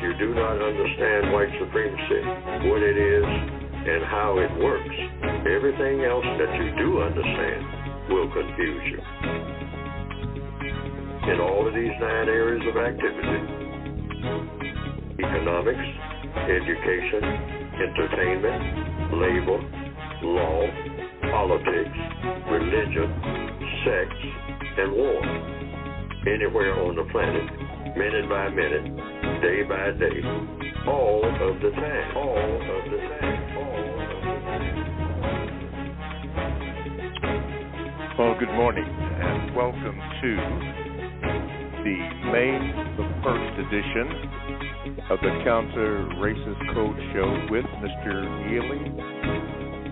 you do not understand white supremacy, what it is, and how it works, everything else that you do understand will confuse you. In all of these 9 areas of activity, economics, education, entertainment, labor, law, politics, religion, sex, and war. Anywhere on the planet, minute by minute, day by day, all of the time, all of the time, all of the time. Well, good morning, and welcome to the first edition of the Counter Racist Code Show with Mr. Neely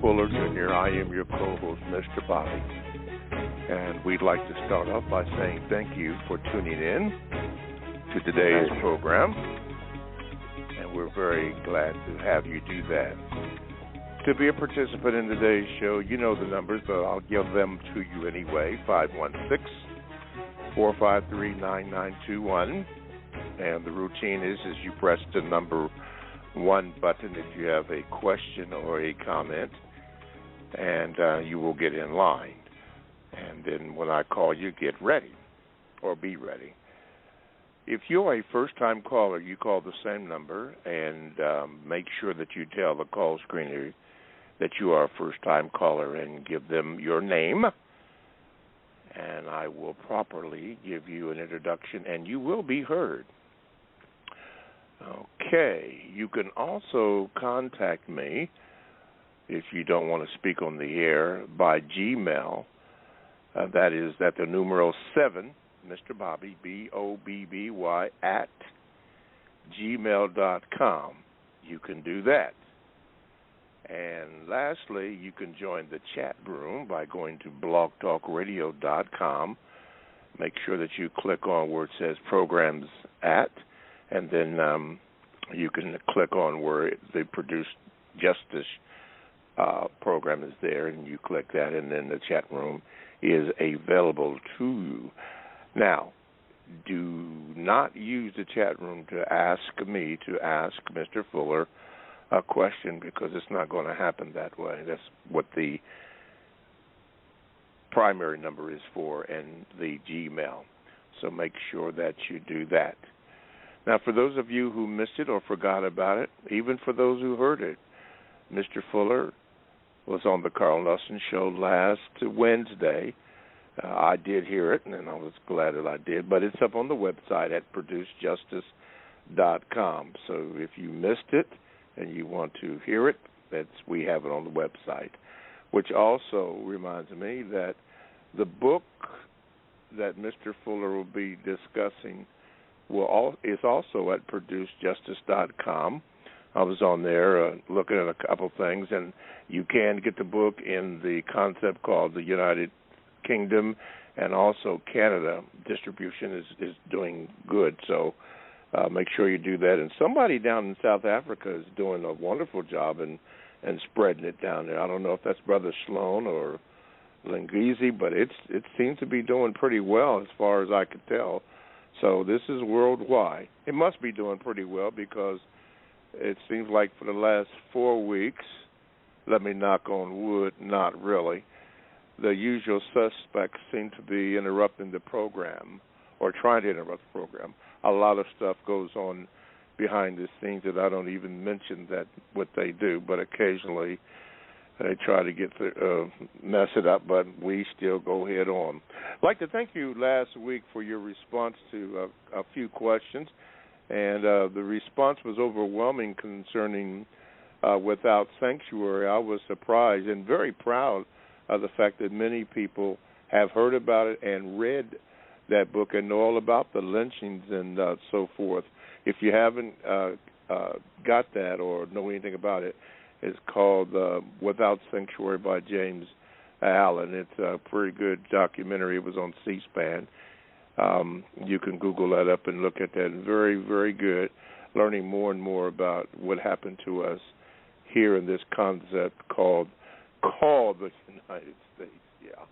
Fuller Jr. I am your co-host, Mr. Bobby. And we'd like to start off by saying thank you for tuning in to today's program. And we're very glad to have you do that. To be a participant in today's show, you know the numbers, but I'll give them to you anyway. 516-453-9921. And the routine is you press the number 1 button if you have a question or a comment, and you will get in line. And then when I call you, get ready or be ready. If you're a first-time caller, you call the same number and make sure that you tell the call screener that you are a first-time caller and give them your name. And I will properly give you an introduction, and you will be heard. Okay. You can also contact me if you don't want to speak on the air by Gmail. That is at the numeral 7, Mr. Bobby, BOBBY, at gmail.com. You can do that. And lastly, you can join the chat room by going to blogtalkradio.com. Make sure that you click on where it says Programs At, and then you can click on where the Produced Justice program is there, and you click that, and then the chat room is available to you. Now, do not use the chat room to ask me to ask Mr. Fuller a question, because it's not going to happen that way. That's what the primary number is for, and the Gmail. So make sure that you do that. Now, for those of you who missed it or forgot about it, even for those who heard it, Mr. Fuller was on the Carl Nelson Show last Wednesday. I did hear it, and I was glad that I did. But it's up on the website at producejustice.com. So if you missed it and you want to hear it, we have it on the website. Which also reminds me that the book that Mr. Fuller will be discussing is also at producejustice.com. I was on there looking at a couple things, and you can get the book in the concept called the United Kingdom and also Canada. Distribution is doing good, so make sure you do that. And somebody down in South Africa is doing a wonderful job and spreading it down there. I don't know if that's Brother Sloan or Lingizi, but it seems to be doing pretty well as far as I could tell. So this is worldwide. It must be doing pretty well, because it seems like for the last 4 weeks, let me knock on wood, not really, the usual suspects seem to be interrupting the program or trying to interrupt the program. A lot of stuff goes on behind the scenes that I don't even mention that what they do, but occasionally they try to mess it up, but we still go head on. I'd like to thank you last week for your response to a few questions. And the response was overwhelming concerning Without Sanctuary. I was surprised and very proud of the fact that many people have heard about it and read that book and know all about the lynchings and so forth. If you haven't got that or know anything about it, it's called Without Sanctuary by James Allen. It's a pretty good documentary. It was on C-SPAN. You can Google that up and look at that. Very, very good. Learning more and more about what happened to us here in this concept called the United States. Yeah.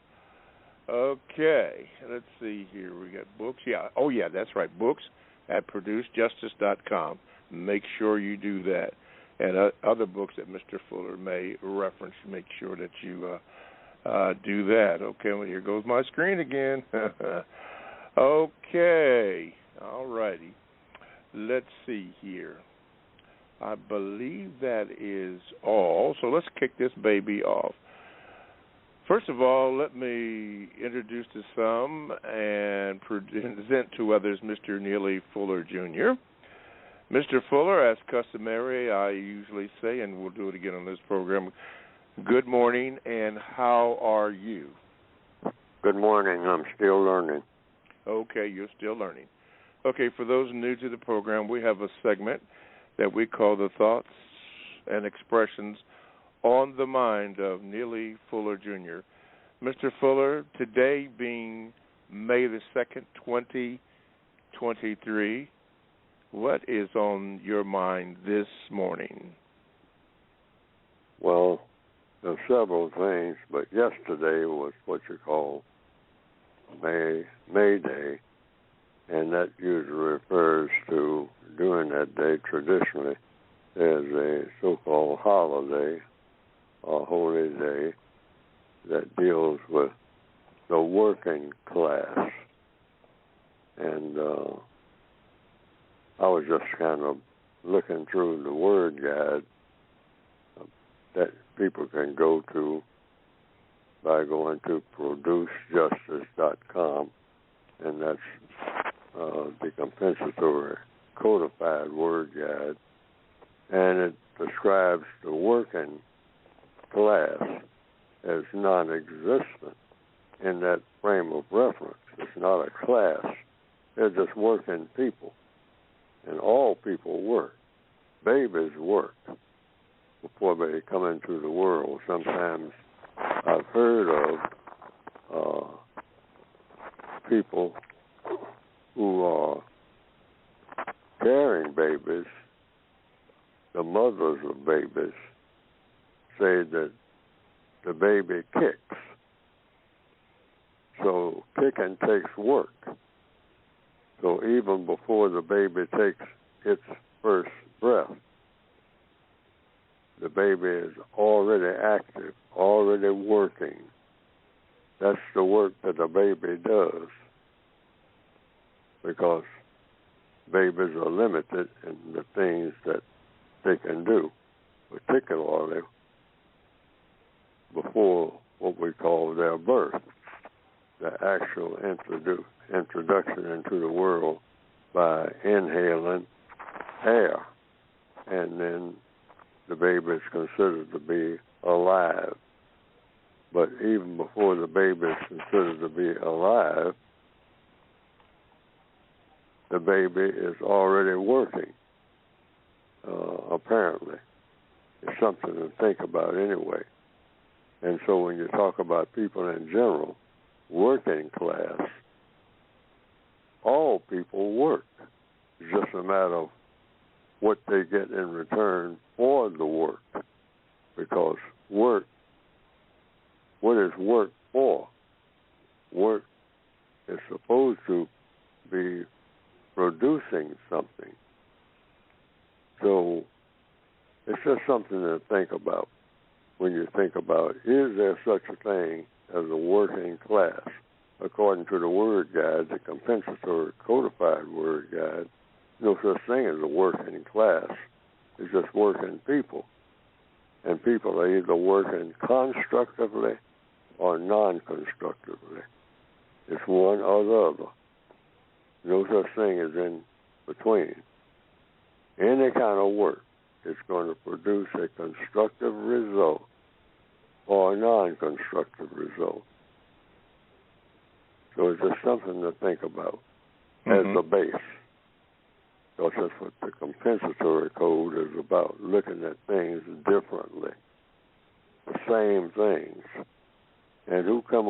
Okay. Let's see here. We got books. Yeah. Oh, yeah, that's right. Books, at producejustice.com. Make sure you do that. And other books that Mr. Fuller may reference, make sure that you do that. Okay, well, here goes my screen again. Okay, all righty. Let's see here. I believe that is all. So let's kick this baby off. First of all, let me introduce to some and present to others Mr. Neely Fuller, Jr. Mr. Fuller, as customary, I usually say, and we'll do it again on this program, good morning, and how are you? Good morning. I'm still learning. Okay, you're still learning. Okay, for those new to the program, we have a segment that we call the Thoughts and Expressions on the Mind of Neely Fuller, Jr. Mr. Fuller, today being May the 2nd, 2023, what is on your mind this morning? Well, there's several things, but yesterday was what you call May Day, and that usually refers to, during that day, traditionally, there's a so-called holiday or holy day that deals with the working class. And I was just kind of looking through the word guide that people can go to by going to producejustice.com, and that's the compensatory codified word guide, and it describes the working class as non-existent in that frame of reference. It's not a class. They're just working people. And all people work. Babies work before they come into the world. Sometimes I've heard of people who are carrying babies, the mothers of babies, say that the baby kicks. So kicking takes work. So even before the baby takes its first breath, the baby is already active, already working. That's the work that the baby does, because babies are limited in the things that they can do, particularly before what we call their birth, the actual introduction into the world by inhaling air, and then the baby is considered to be alive. But even before the baby is considered to be alive, the baby is already working, apparently. It's something to think about anyway. And so when you talk about people in general, working class, all people work. It's just a matter of what they get in return for the work. Because work, what is work for? Work is supposed to be producing something. So it's just something to think about when you think about, is there such a thing as a working class? According to the word guide, the compensatory codified word guide, no such thing as a working class. It's just working people. And people are either working constructively or non-constructively. It's one or the other. No such thing as in between. Any kind of work is going to produce a constructive result or a non-constructive result. So it's just something to think about as a base. Because that's what the compensatory code is about, looking at things differently, the same things. And who came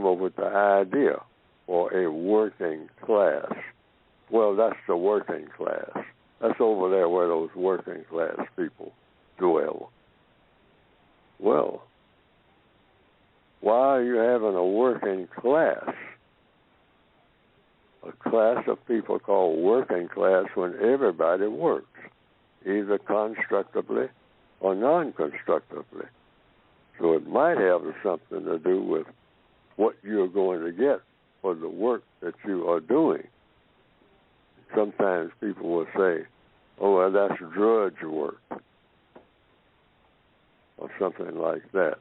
up with the idea for a working class? Well, that's the working class. That's over there where those working class people dwell. Well, why are you having a working class? A class of people called working class when everybody works, either constructively or non-constructively. So it might have something to do with what you're going to get for the work that you are doing. Sometimes people will say, oh, well, that's drudge work, or something like that.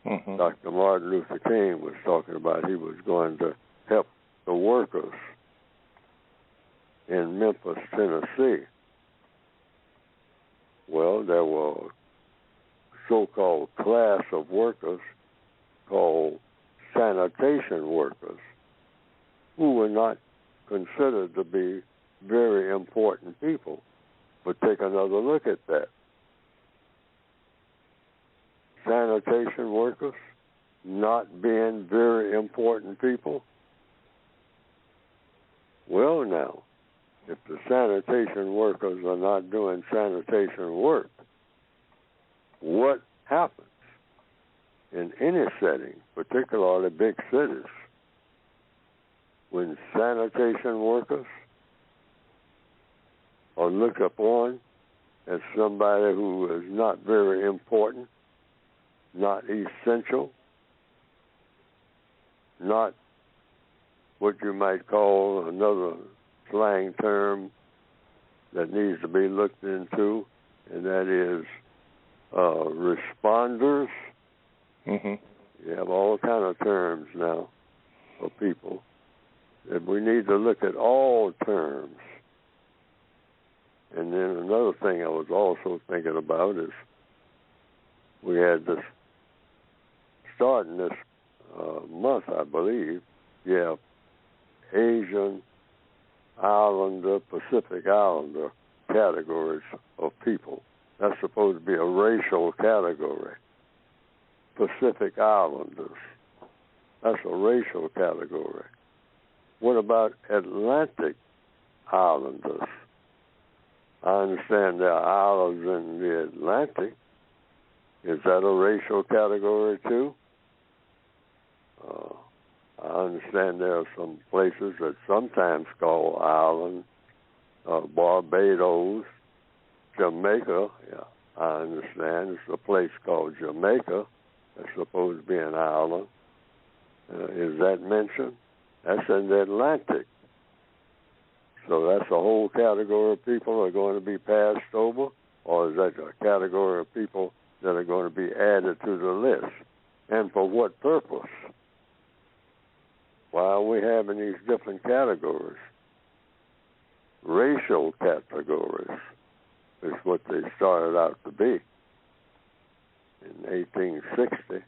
Mm-hmm. Dr. Martin Luther King was talking about he was going to help the workers in Memphis, Tennessee. Well, there were a so-called class of workers called sanitation workers who were not considered to be very important people. But take another look at that. Sanitation workers not being very important people. Well, now, if the sanitation workers are not doing sanitation work, what happens in any setting, particularly big cities, when sanitation workers are looked upon as somebody who is not very important, not essential, not what you might call another slang term that needs to be looked into, and that is responders. Mm-hmm. You have all kind of terms now for people. And we need to look at all terms. And then another thing I was also thinking about is we had this, starting this month, I believe, you have Asian Islander, Pacific Islander categories of people. That's supposed to be a racial category. Pacific Islanders, that's a racial category. What about Atlantic Islanders? I understand there are islands in the Atlantic. Is that a racial category too? I understand there are some places that sometimes call islands, Barbados, Jamaica. Yeah, I understand it's a place called Jamaica that's supposed to be an island. Is that mentioned? That's in the Atlantic. So that's a whole category of people that are going to be passed over, or is that a category of people that are going to be added to the list? And for what purpose? Why are we having these different categories? Racial categories is what they started out to be in 1860.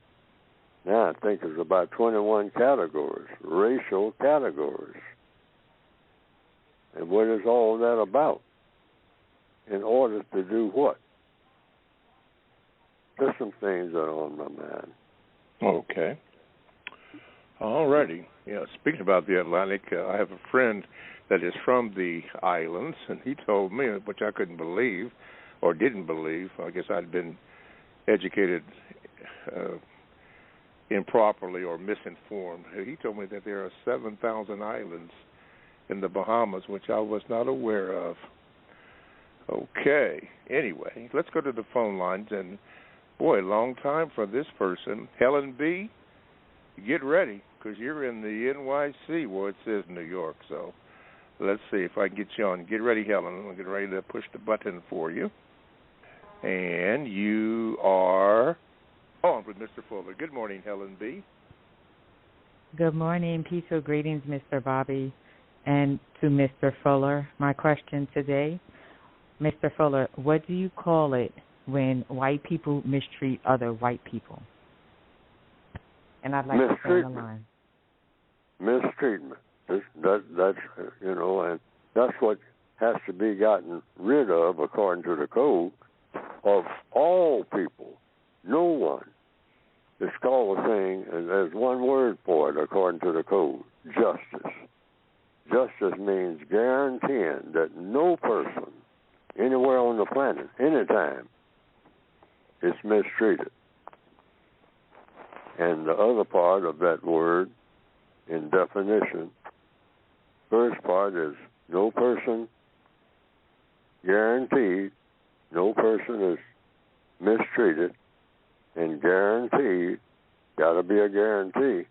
Now I think there's about 21 categories, racial categories. And what is all that about? In order to do what? There's some things that are on my mind. Okay. All righty. Yeah, speaking about the Atlantic, I have a friend that is from the islands, and he told me, which I couldn't believe or didn't believe. I guess I'd been educated improperly or misinformed. He told me that there are 7,000 islands in the Bahamas, which I was not aware of. Okay. Anyway, let's go to the phone lines. And, boy, long time for this person. Helen B., get ready, because you're in the NYC. Well, it says New York, so let's see if I can get you on. Get ready, Helen. I'll get ready to push the button for you. And you are on with Mr. Fuller. Good morning, Helen B. Good morning. Peaceful greetings, Mr. Bobby, and to Mr. Fuller. My question today, Mr. Fuller, what do you call it when white people mistreat other white people? And I'd like to stay on the line. Mistreatment. That's, you know, and that's what has to be gotten rid of, according to the code, of all people. No one. It's called a thing, and there's one word for it, according to the code, justice. Justice means guaranteeing that no person anywhere on the planet, anytime, is mistreated. And the other part of that word, in definition, First part is no person guaranteed, no person is mistreated, and guaranteed, got to be a guarantee,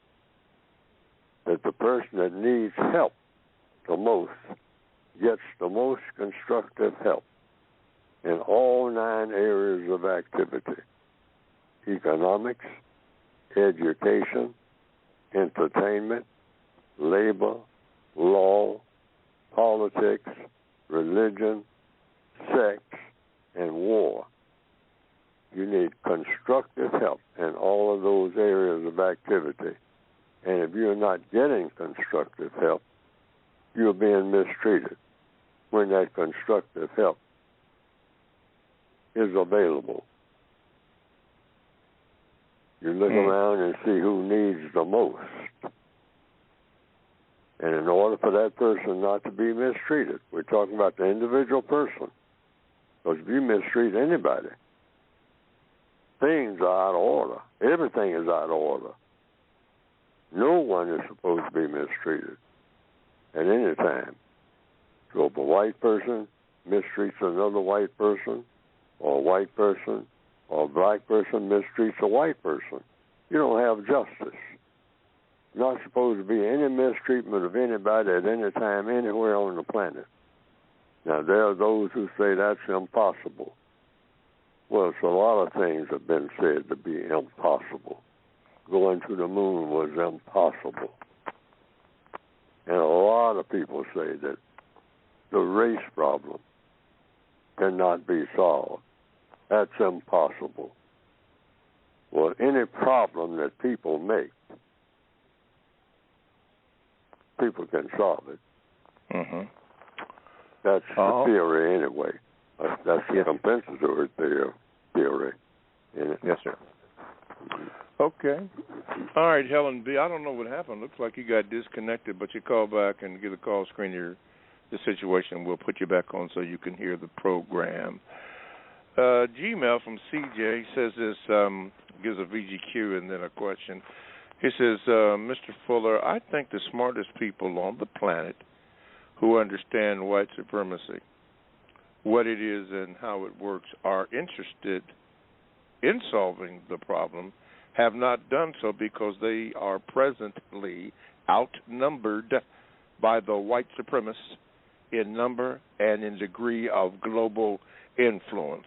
that the person that needs help the most gets the most constructive help in all 9 areas of activity: economics, education, entertainment, labor, law, politics, religion, sex, and war. You need constructive help in all of those areas of activity. And if you're not getting constructive help, you're being mistreated when that constructive help is available. You look around and see who needs the most. And in order for that person not to be mistreated, we're talking about the individual person. Because if you mistreat anybody, things are out of order. Everything is out of order. No one is supposed to be mistreated at any time. So if a white person mistreats another white person, or a white person or a black person mistreats a white person, you don't have justice. Not supposed to be any mistreatment of anybody at any time, anywhere on the planet. Now, there are those who say that's impossible. Well, so a lot of things have been said to be impossible. Going to the moon was impossible. And a lot of people say that the race problem cannot be solved. That's impossible. Well, any problem that people make, people can solve it. Mm-hmm. That's the theory anyway. That's the compensatory theory. Yes, sir. Okay. All right, Helen B., I don't know what happened. Looks like you got disconnected, but you call back and get a call screen the situation. We'll put you back on so you can hear the program. Gmail from CJ says this, gives a VGQ and then a question. He says, Mr. Fuller, I think the smartest people on the planet who understand white supremacy, what it is and how it works, are interested in solving the problem, have not done so because they are presently outnumbered by the white supremacists in number and in degree of global influence.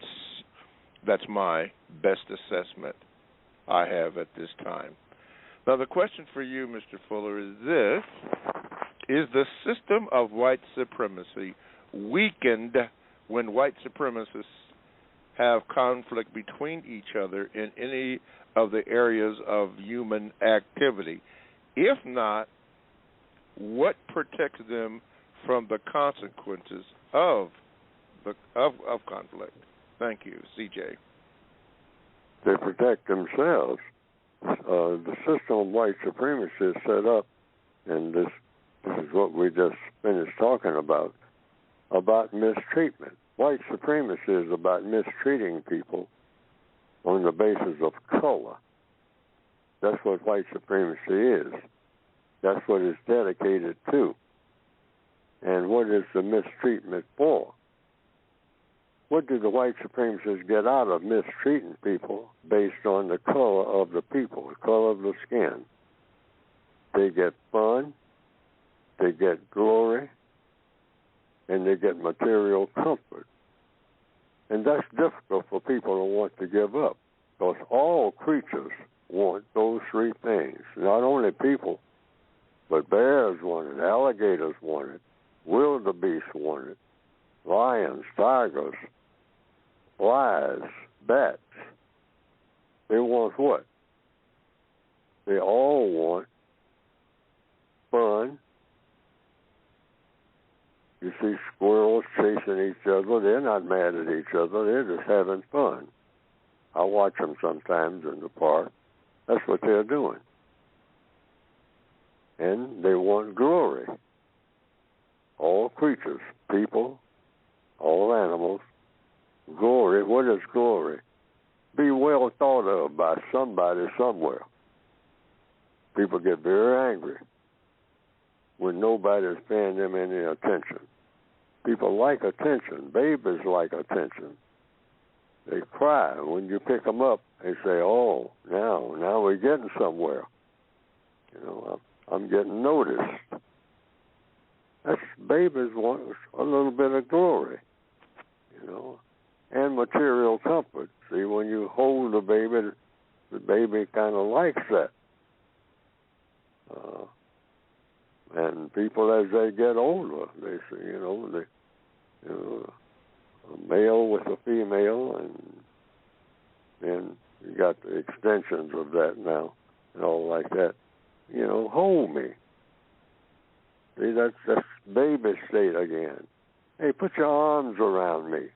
That's my best assessment I have at this time. Now, the question for you, Mr. Fuller, is this: is the system of white supremacy weakened when white supremacists have conflict between each other in any of the areas of human activity? If not, what protects them from the consequences of conflict? Thank you, CJ. They protect themselves. The system of white supremacy is set up, and this is what we just finished talking about mistreatment. White supremacy is about mistreating people on the basis of color. That's what white supremacy is. That's what it's dedicated to. And what is the mistreatment for? What do the white supremacists get out of mistreating people based on the color of the people, the color of the skin? They get fun, they get glory, and they get material comfort. And that's difficult for people to want to give up, because all creatures want those three things. Not only people, but bears want it, alligators want it, wildebeest want it, lions, tigers, flies, bats. They want what? They all want fun. You see squirrels chasing each other. They're not mad at each other. They're just having fun. I watch them sometimes in the park. That's what they're doing. And they want glory. All creatures, people, all animals, glory. What is glory? Be well thought of by somebody somewhere. People get very angry when nobody's paying them any attention. People like attention. Babies like attention. They cry. When you pick them up, they say, oh, now we're getting somewhere. You know, I'm getting noticed. That's babies want a little bit of glory, you know, and material comfort. See, when you hold the baby kind of likes that. And people, as they get older, they say, you know, a male with a female, and then you got the extensions of that now and all like that. You know, hold me. See, that's baby state again. Hey, put your arms around me.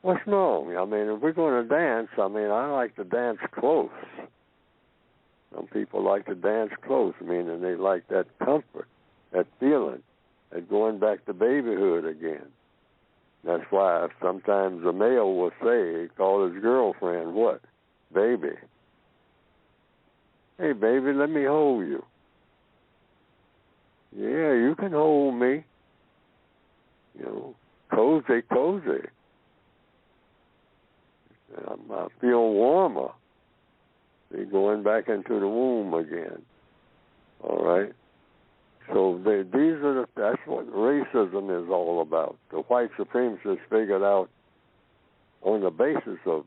What's wrong? I mean, if we're going to dance, I like to dance close. Some people like to dance close, meaning they like that comfort, that feeling, that going back to babyhood again. That's why sometimes a male will say, call his girlfriend, what? Baby. Hey, baby, let me hold you. Yeah, you can hold me. You know, cozy. I feel warmer. See, going back into the womb again. All right? So that's what racism is all about. The white supremacists figured out, on the basis of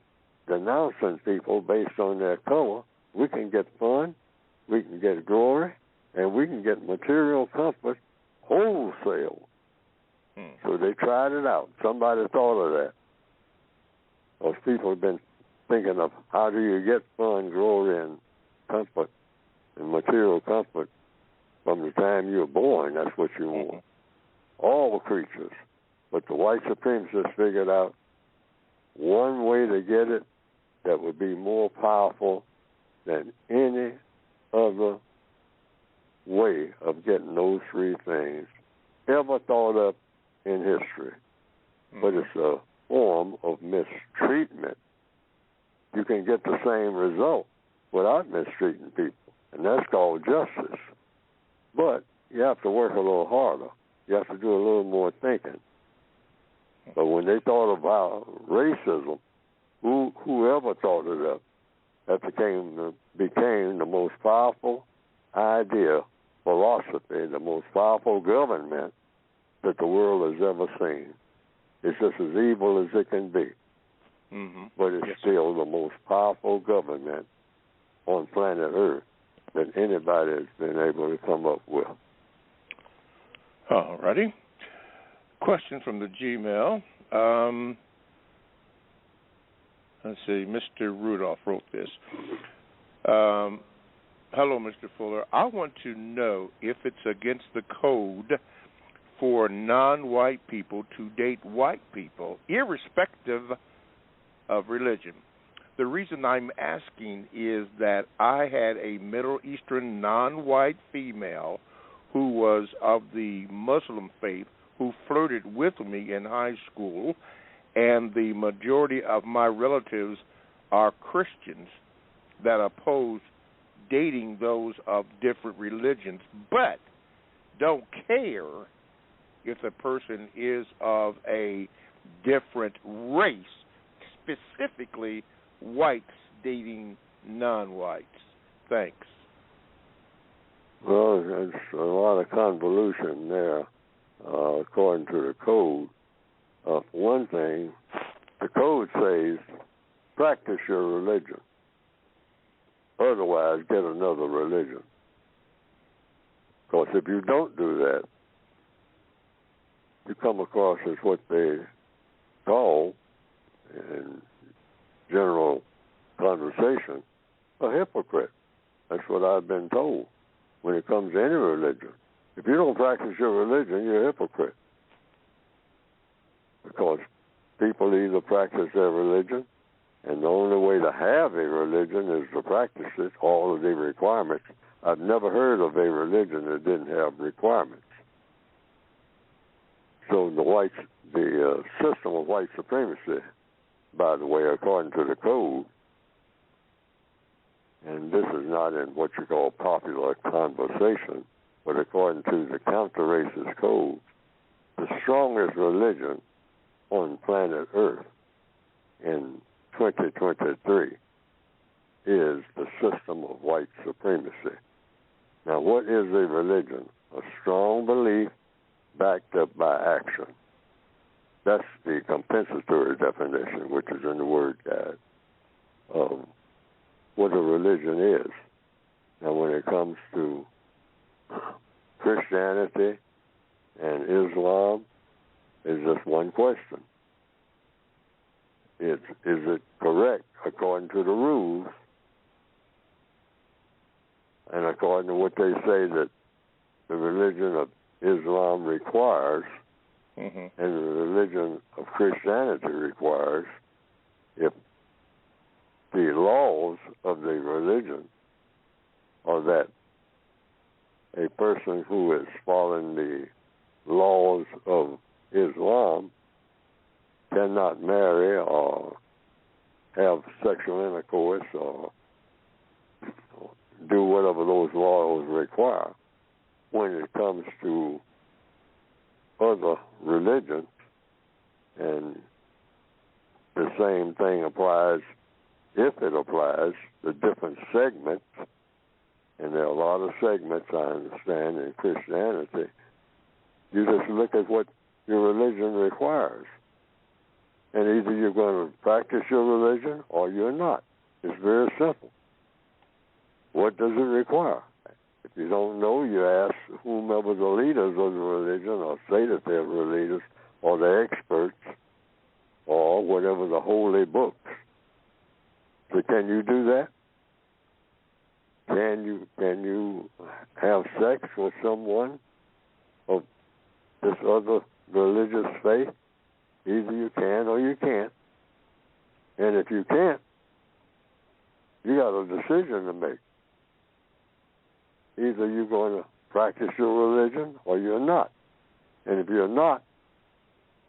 denouncing people based on their color, we can get fun, we can get glory, and we can get material comfort wholesale. So they tried it out. Somebody thought of that. Those people have been thinking of how do you get fun, glory, and comfort, and material comfort from the time you're born. That's what you want. All creatures. But the white supremacists figured out one way to get it that would be more powerful than any other way of getting those three things ever thought of in history. But it's a form of mistreatment. You can get the same result without mistreating people, and that's called justice. But you have to work a little harder. You have to do a little more thinking. But when they thought about racism, whoever thought it up, that became the most powerful idea, philosophy, the most powerful government that the world has ever seen. It's just as evil as it can be. But it's still the most powerful government on planet Earth that anybody has been able to come up with. All righty. Question from the Gmail. Let's see, Mr. Rudolph wrote this. Hello, Mr. Fuller. I want to know if it's against the code for non-white people to date white people, irrespective of religion. The reason I'm asking is that I had a Middle Eastern non-white female who was of the Muslim faith who flirted with me in high school, and the majority of my relatives are Christians that oppose dating those of different religions, but don't care if the person is of a different race, specifically whites dating non-whites. Thanks. Well, there's a lot of convolution there, according to the code. For one thing, the code says, practice your religion. Otherwise, get another religion. Because if you don't do that, you come across as what they call, in general conversation, a hypocrite. That's what I've been told when it comes to any religion. If you don't practice your religion, you're a hypocrite. Because people either practice their religion, and the only way to have a religion is to practice it, all of the requirements. I've never heard of a religion that didn't have requirements. So the system of white supremacy, by the way, according to the code, and this is not in what you call popular conversation, but according to the counter-racist code, the strongest religion on planet Earth in 2023 is the system of white supremacy. Now, what is a religion? A strong belief backed up by action. That's the compensatory definition, which is in the word guide, of what a religion is. Now, when it comes to Christianity and Islam, it's just one question. Is it correct according to the rules and according to what they say that the religion of Islam requires and the religion of Christianity requires? If the laws of the religion are that a person who is following the laws of Islam cannot marry or have sexual intercourse or do whatever those laws require. When it comes to other religions, and the same thing applies, if it applies, the different segments, and there are a lot of segments, I understand, in Christianity. You just look at what your religion requires. And either you're going to practice your religion or you're not. It's very simple. What does it require? If you don't know, you ask whomever the leaders of the religion, or say that they're the leaders, or the experts, or whatever the holy books. So can you do that? Can you have sex with someone of this other religious faith? Either you can or you can't. And if you can't, you got a decision to make. Either you're going to practice your religion or you're not. And if you're not,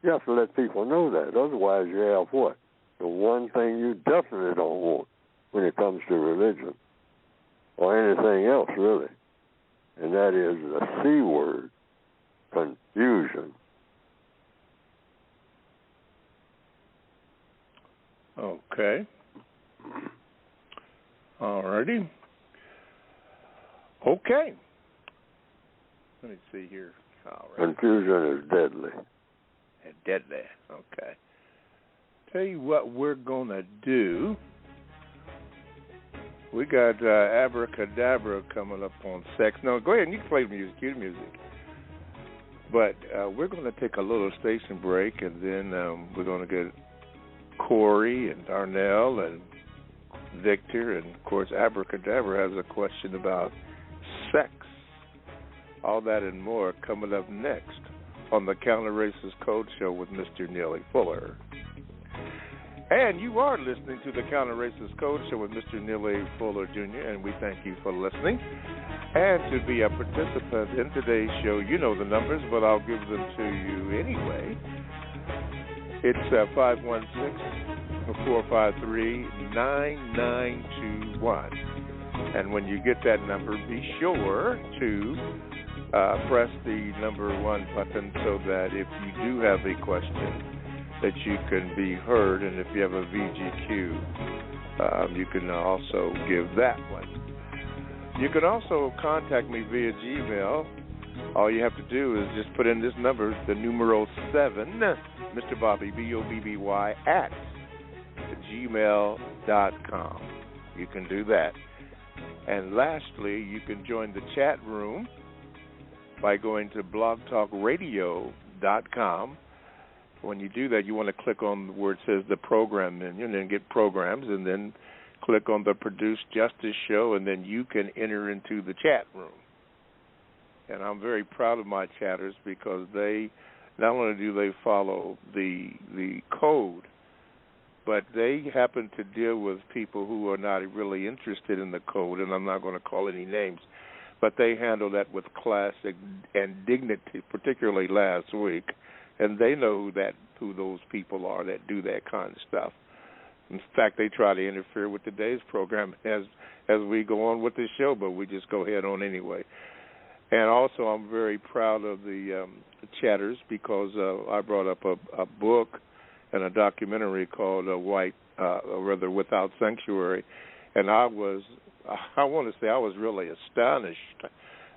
you have to let people know that. Otherwise, you have what? The one thing you definitely don't want when it comes to religion, or anything else, really. And that is the C word, confusion. Okay. All righty. Okay. Let me see here. All right. Confusion is deadly. Deadly. Okay. Tell you what we're going to do. We got Abracadabra coming up on sex. No, go ahead and you can play the music. Cue the music. But we're going to take a little station break, and then we're going to get Corey and Darnell and Victor, and of course Abracadabra has a question about sex. All that and more coming up next on the Counter Racist Code Show with Mr. Neely Fuller. And you are listening to the Counter Racist Code Show with Mr. Neely Fuller Jr., and we thank you for listening. And to be a participant in today's show, you know the numbers, but I'll give them to you anyway. It's 516-453-9921. And when you get that number, be sure to press the number 1 button so that if you do have a question, that you can be heard. And if you have a VGQ, you can also give that one. You can also contact me via Gmail. All you have to do is just put in this number, the numero 7, Mr. Bobby, BOBBY, at gmail.com. You can do that. And lastly, you can join the chat room by going to blogtalkradio.com. When you do that, you want to click on where it says the program menu, and then get programs, and then click on the Produce Justice Show, and then you can enter into the chat room. And I'm very proud of my chatters because they not only do they follow the code, but they happen to deal with people who are not really interested in the code, and I'm not going to call any names, but they handle that with class and dignity, particularly last week, and they know who those people are that do that kind of stuff. In fact, they try to interfere with today's program as we go on with the show, but we just go ahead on anyway. And also, I'm very proud of the chatters because I brought up a book and a documentary called Without Sanctuary, and I want to say I was really astonished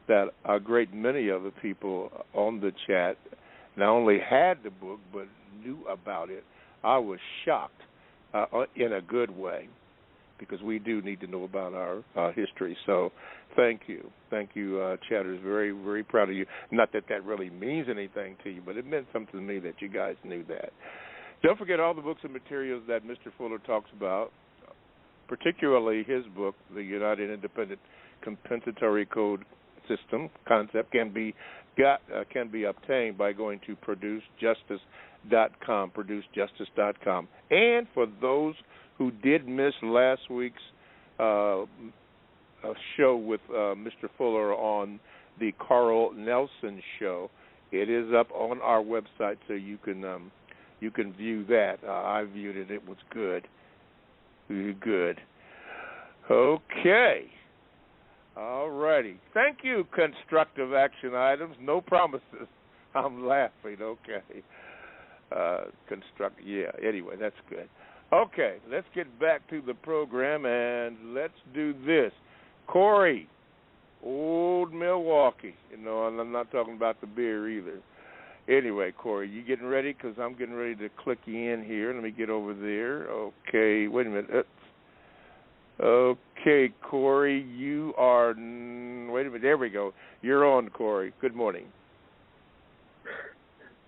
that a great many of the people on the chat not only had the book but knew about it. I was shocked in a good way, because we do need to know about our history. So thank you, chatters. Very, very proud of you. Not that that really means anything to you, but it meant something to me that you guys knew that. Don't forget all the books and materials that Mr. Fuller talks about, particularly his book, The United Independent Compensatory Code System Concept, can be obtained by going to producejustice.com, producejustice.com. And for those who did miss last week's show with Mr. Fuller on the Carl Nelson show, it is up on our website, so you can view that. I viewed it. It was good. Good. Okay. All righty. Thank you, constructive action items. No promises. I'm laughing. Okay. Yeah. Anyway, that's good. Okay. Let's get back to the program, and let's do this. Corey, old Milwaukee. And I'm not talking about the beer either. Anyway, Corey, you getting ready? Because I'm getting ready to click you in here. Let me get over there. Okay, wait a minute. Okay, Corey, you are... Wait a minute. There we go. You're on, Corey. Good morning.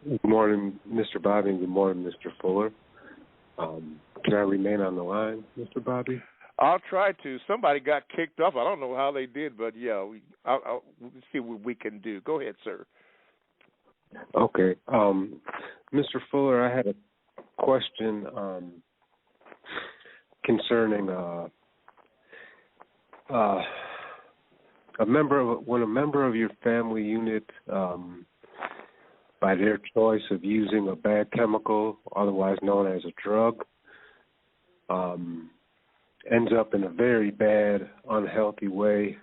Good morning, Mr. Bobby, and good morning, Mr. Fuller. Can I remain on the line, Mr. Bobby? I'll try to. Somebody got kicked off. I don't know how they did, but, yeah, I'll see what we can do. Go ahead, sir. Okay. Mr. Fuller, I had a question concerning when a member of your family unit, by their choice of using a bad chemical, otherwise known as a drug, ends up in a very bad, unhealthy way,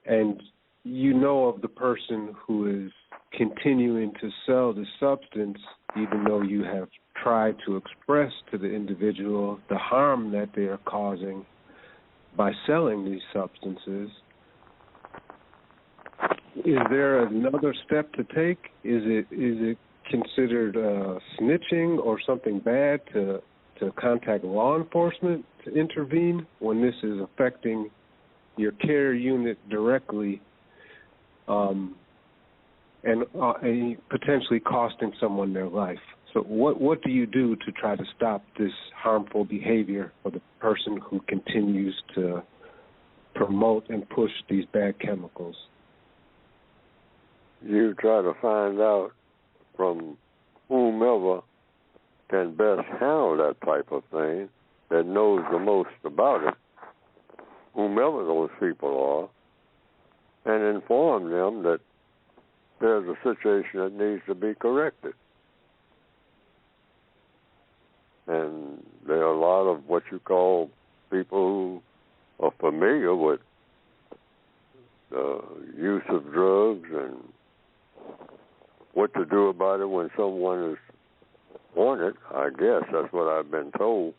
and you know of the person who is continuing to sell the substance, even though you have tried to express to the individual the harm that they are causing by selling these substances, is there another step to take? Is it considered snitching or something bad to contact law enforcement to intervene when this is affecting your care unit directly, and potentially costing someone their life? So what do you do to try to stop this harmful behavior of the person who continues to promote and push these bad chemicals? You try to find out from whomever can best handle that type of thing, that knows the most about it, whomever those people are, and inform them that there's a situation that needs to be corrected. And there are a lot of what you call people who are familiar with the use of drugs and what to do about it when someone is on it. I guess that's what I've been told,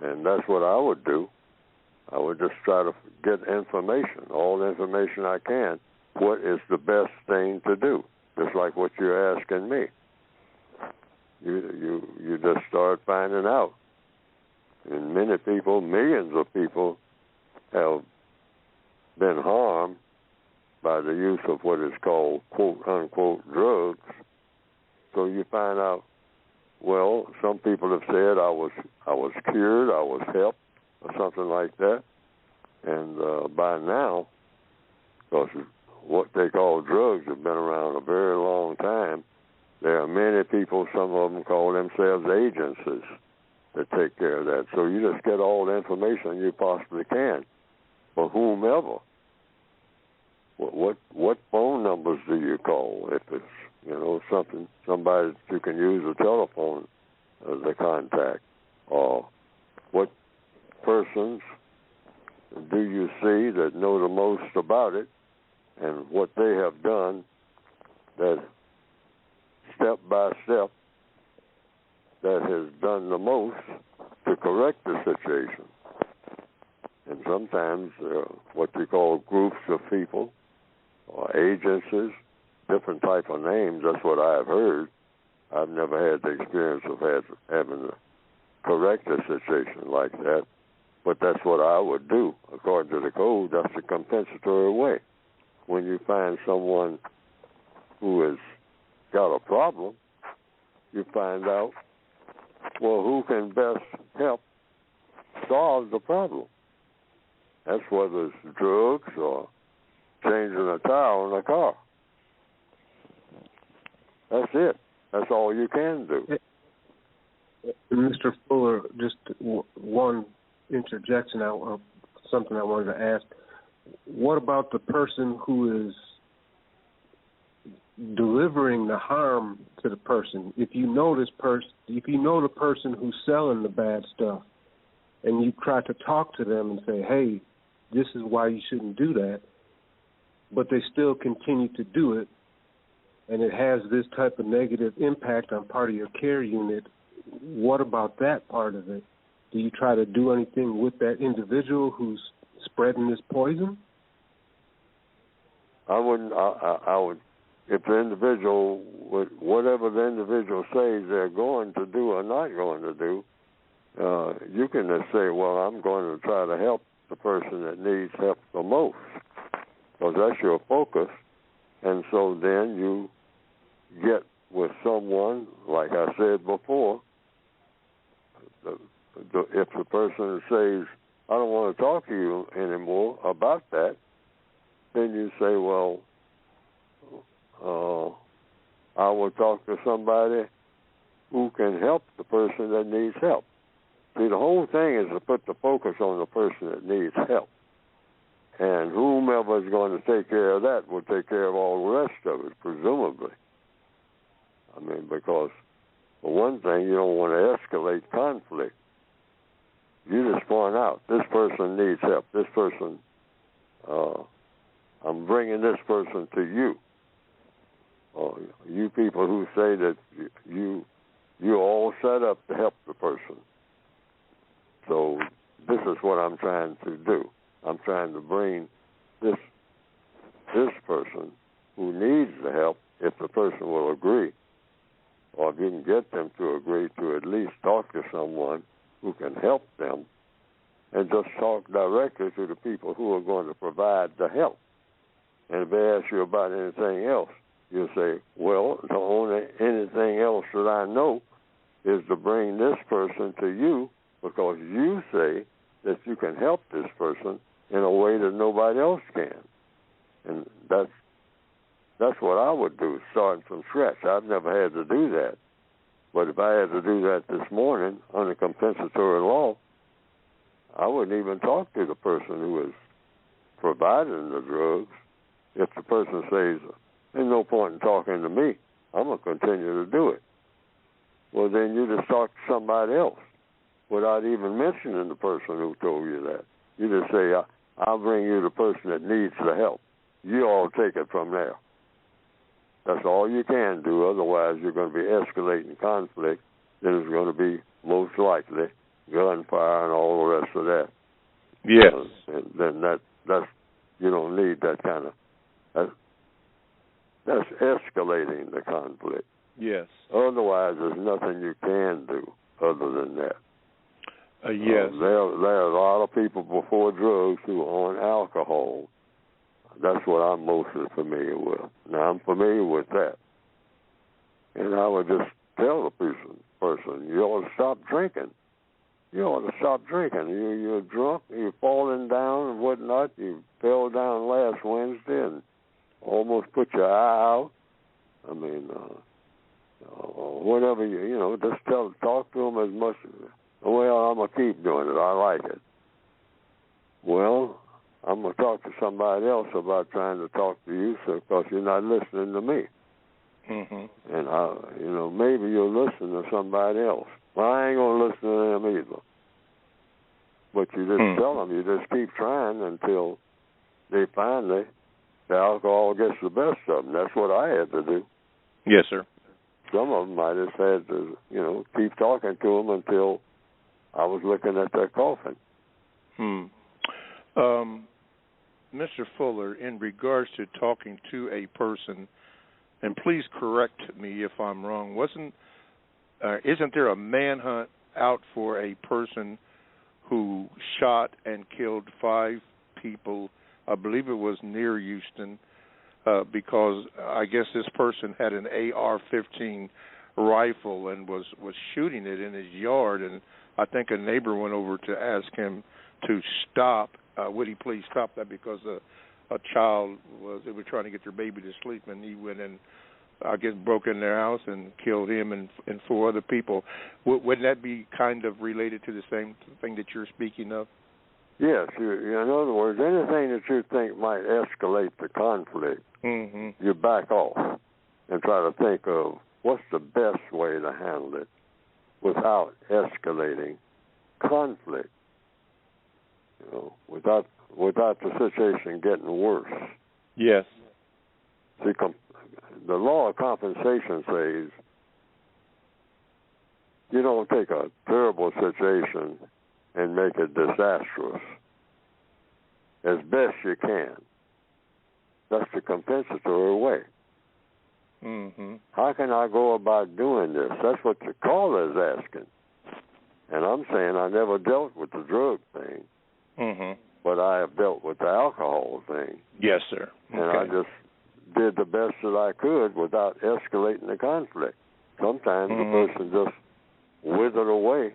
and that's what I would do. I would just try to get information, all the information I can. What is the best thing to do? Just like what you're asking me. You just start finding out. And many people, millions of people, have been harmed by the use of what is called quote-unquote drugs. So you find out, well, some people have said I was cured, I was helped, or something like that. And by now, because what they call drugs have been around a very long time, there are many people, some of them call themselves agencies, that take care of that. So you just get all the information you possibly can for whomever. What phone numbers do you call if it's somebody that you can use a telephone as a contact, or what persons do you see that know the most about it and what they have done, that step by step, that has done the most to correct the situation. And sometimes what you call groups of people or agencies, different type of names, that's what I have heard. I've never had the experience of having to correct a situation like that, but that's what I would do. According to the code, that's the compensatory way. When you find someone who has got a problem, you find out, well, who can best help solve the problem. That's whether it's drugs or changing a tire on a car. That's it. That's all you can do. Mr. Fuller, just one interjection, something I wanted to ask. What about the person who is delivering the harm to the person? If you know the person who's selling the bad stuff, and you try to talk to them and say, hey, this is why you shouldn't do that, but they still continue to do it, and it has this type of negative impact on part of your care unit, what about that part of it? Do you try to do anything with that individual who's spreading this poison? I wouldn't. I would. If the individual, whatever the individual says they're going to do or not going to do, you can just say, well, I'm going to try to help the person that needs help the most, because that's your focus. And so then you get with someone, like I said before, if the person says, I don't want to talk to you anymore about that, then you say, well, I will talk to somebody who can help the person that needs help. See, the whole thing is to put the focus on the person that needs help. And whomever is going to take care of that will take care of all the rest of it, presumably. I mean, because for one thing, you don't want to escalate conflict. You just point out, this person needs help. This person, I'm bringing this person to you. You people who say that you're all set up to help the person. So this is what I'm trying to do. I'm trying to bring this person who needs the help, if the person will agree, or if you can get them to agree to at least talk to someone who can help them, and just talk directly to the people who are going to provide the help. And if they ask you about anything else, you'll say, well, the only anything else that I know is to bring this person to you, because you say that you can help this person in a way that nobody else can. And that's what I would do, starting from scratch. I've never had to do that. But if I had to do that this morning under compensatory law, I wouldn't even talk to the person who is providing the drugs. If the person says, there's no point in talking to me, I'm going to continue to do it. Well, then you just talk to somebody else without even mentioning the person who told you that. You just say, I'll bring you the person that needs the help. You all take it from there. That's all you can do. Otherwise, you're going to be escalating conflict. Then it's going to be, most likely, gunfire and all the rest of that. Yes. And then that's you don't need that kind of, that's escalating the conflict. Yes. Otherwise, there's nothing you can do other than that. Yes. There are a lot of people before drugs who are on alcohol. That's what I'm mostly familiar with. Now, I'm familiar with that. And I would just tell the person, you ought to stop drinking. You ought to stop drinking. You're drunk, you're falling down and whatnot. You fell down last Wednesday and almost put your eye out. I mean, whatever, just talk to them as much. Well, I'm going to keep doing it. I like it. Well, I'm going to talk to somebody else about trying to talk to you because you're not listening to me. Mm-hmm. And, maybe you'll listen to somebody else. Well, I ain't going to listen to them either. But you just tell them, you just keep trying until they finally the alcohol gets the best of them. That's what I had to do. Yes, sir. Some of them I just had to, keep talking to them until I was looking at their coffin. Mr. Fuller, in regards to talking to a person, and please correct me if I'm wrong, isn't there a manhunt out for a person who shot and killed 5 people? I believe it was near Houston, because I guess this person had an AR-15 rifle and was shooting it in his yard, and I think a neighbor went over to ask him to stop. Would he please stop that, because a child they were trying to get their baby to sleep, and he went and I guess broke in their house and killed him and 4 other people. Wouldn't that be kind of related to the same thing that you're speaking of? Yes. In other words, anything that you think might escalate the conflict, you back off and try to think of what's the best way to handle it without escalating conflict, without the situation getting worse. Yes. See, the law of compensation says you don't take a terrible situation and make it disastrous as best you can. That's the compensatory way. How can I go about doing this? That's what the caller is asking. And I'm saying I never dealt with the drug thing, but I have dealt with the alcohol thing. Yes, sir. And I just did the best that I could without escalating the conflict. Sometimes the person just withered away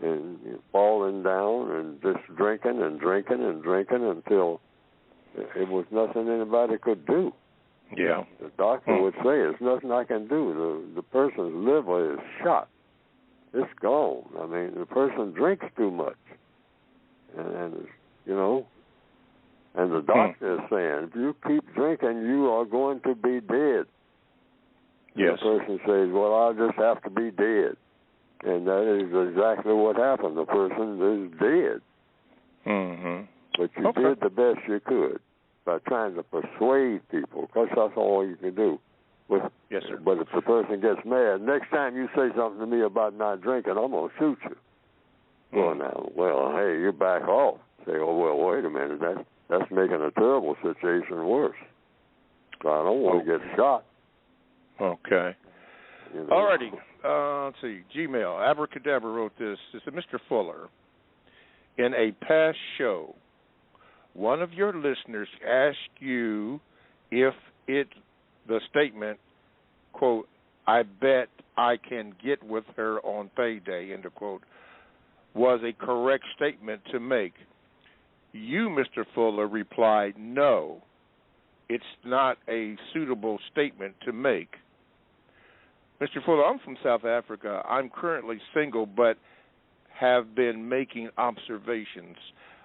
and falling down and just drinking until it was nothing anybody could do. Yeah. The doctor would say, there's nothing I can do. The person's liver is shot. It's gone. I mean, the person drinks too much. And the doctor is saying, if you keep drinking, you are going to be dead. Yes. The person says, well, I'll just have to be dead. And that is exactly what happened. The person is dead. But you did the best you could by trying to persuade people, because that's all you can do. Yes, sir. But if the person gets mad, next time you say something to me about not drinking, I'm going to shoot you. Well, hey, you back off. Say, oh, well, wait a minute. That's making a terrible situation worse. So I don't want to get shot. Okay. All righty. Let's see. Gmail. Abracadabra wrote this. It said, Mr. Fuller, in a past show, one of your listeners asked you if the statement, quote, I bet I can get with her on payday, end of quote, was a correct statement to make. You, Mr. Fuller, replied, no, it's not a suitable statement to make. Mr. Fuller, I'm from South Africa. I'm currently single, but have been making observations.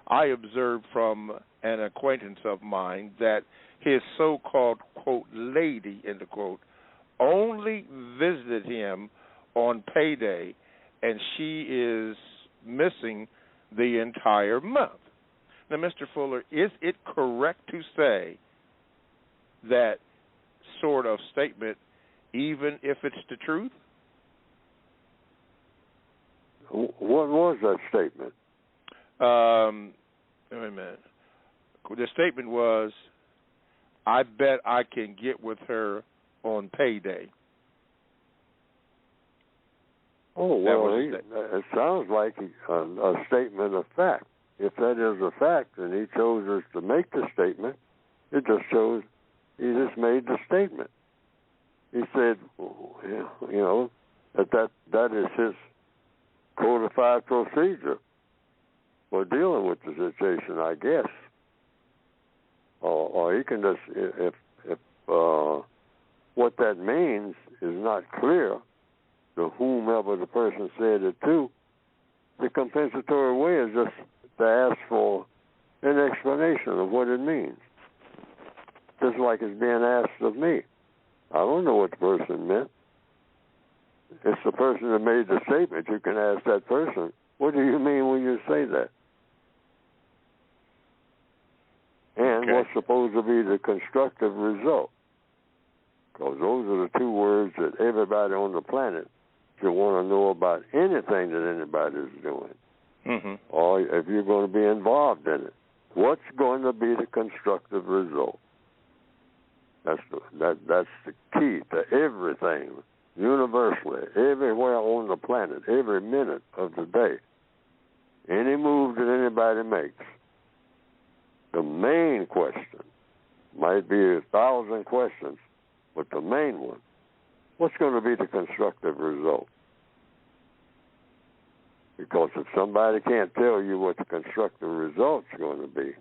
I observed from an acquaintance of mine that his so-called, quote, lady, end of quote, only visited him on payday, and she is missing the entire month. Now, Mr. Fuller, is it correct to say that sort of statement, even if it's the truth? What was that statement? Wait a minute. The statement was, I bet I can get with her on payday. Oh, well, it sounds like a statement of fact. If that is a fact and he chose us to make the statement, it just shows he just made the statement. He said, that is his codified procedure for dealing with the situation, I guess. Or he can just, if what that means is not clear to whomever the person said it to, the compensatory way is just to ask for an explanation of what it means. Just like it's being asked of me. I don't know what the person meant. It's the person that made the statement. You can ask that person, what do you mean when you say that? And And what's supposed to be the constructive result? Because those are the two words that everybody on the planet should want to know about anything that anybody is doing. Mm-hmm. Or if you're going to be involved in it. What's going to be the constructive result? That's the key to everything, universally, everywhere on the planet, every minute of the day. Any move that anybody makes, the main question might be 1,000 questions, but the main one, what's going to be the constructive result? Because if somebody can't tell you what the constructive result's going to be,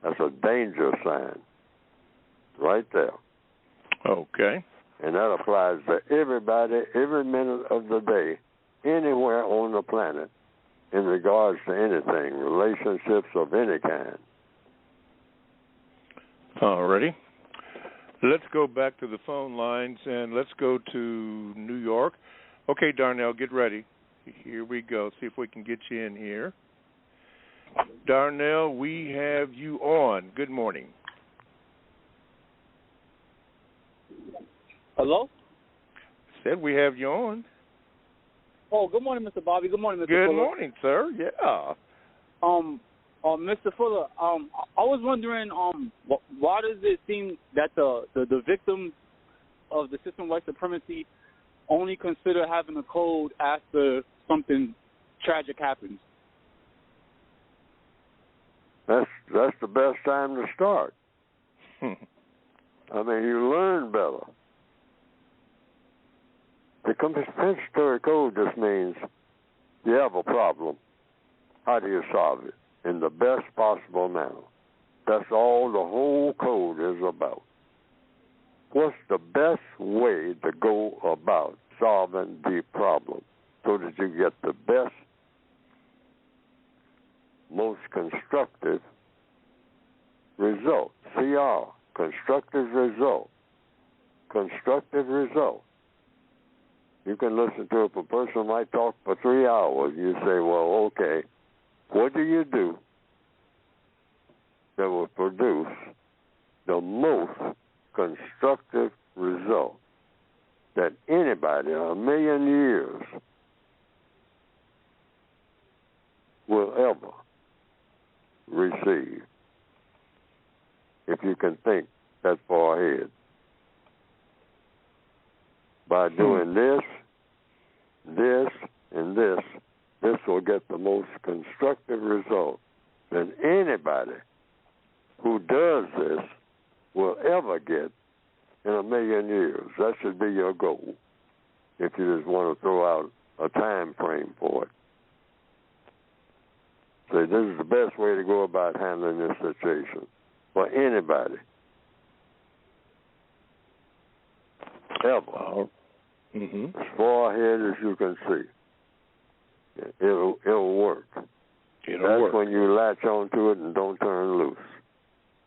that's a danger sign right there. Okay. And that applies to everybody, every minute of the day, anywhere on the planet, in regards to anything, relationships of any kind. All righty. Let's go back to the phone lines, and let's go to New York. Okay, Darnell, get ready. Here we go. See if we can get you in here. Darnell, we have you on. Good morning. Hello? Said we have you on. Oh, good morning, Mr. Bobby. Good morning, Mr. Fuller. Good morning, sir. Yeah. Mr. Fuller, I was wondering, why does it seem that the victims of the system of white supremacy only consider having a code after something tragic happens? That's the best time to start. I mean, you learn better. The compensatory code just means you have a problem. How do you solve it? In the best possible manner. That's all the whole code is about. What's the best way to go about solving the problem so that you get the best, most constructive result? CR, constructive result. Constructive result. You can listen to a person might talk for 3 hours. You say, well, okay, what do you do that will produce the most constructive result that anybody in a million years will ever receive, if you can think that far ahead? By doing this, and this will get the most constructive result that anybody who does this will ever get in a million years. That should be your goal if you just want to throw out a time frame for it. So this is the best way to go about handling this situation for anybody. Ever. Mm-hmm. As far ahead as you can see. It'll work. It'll work. When you latch onto it and don't turn loose.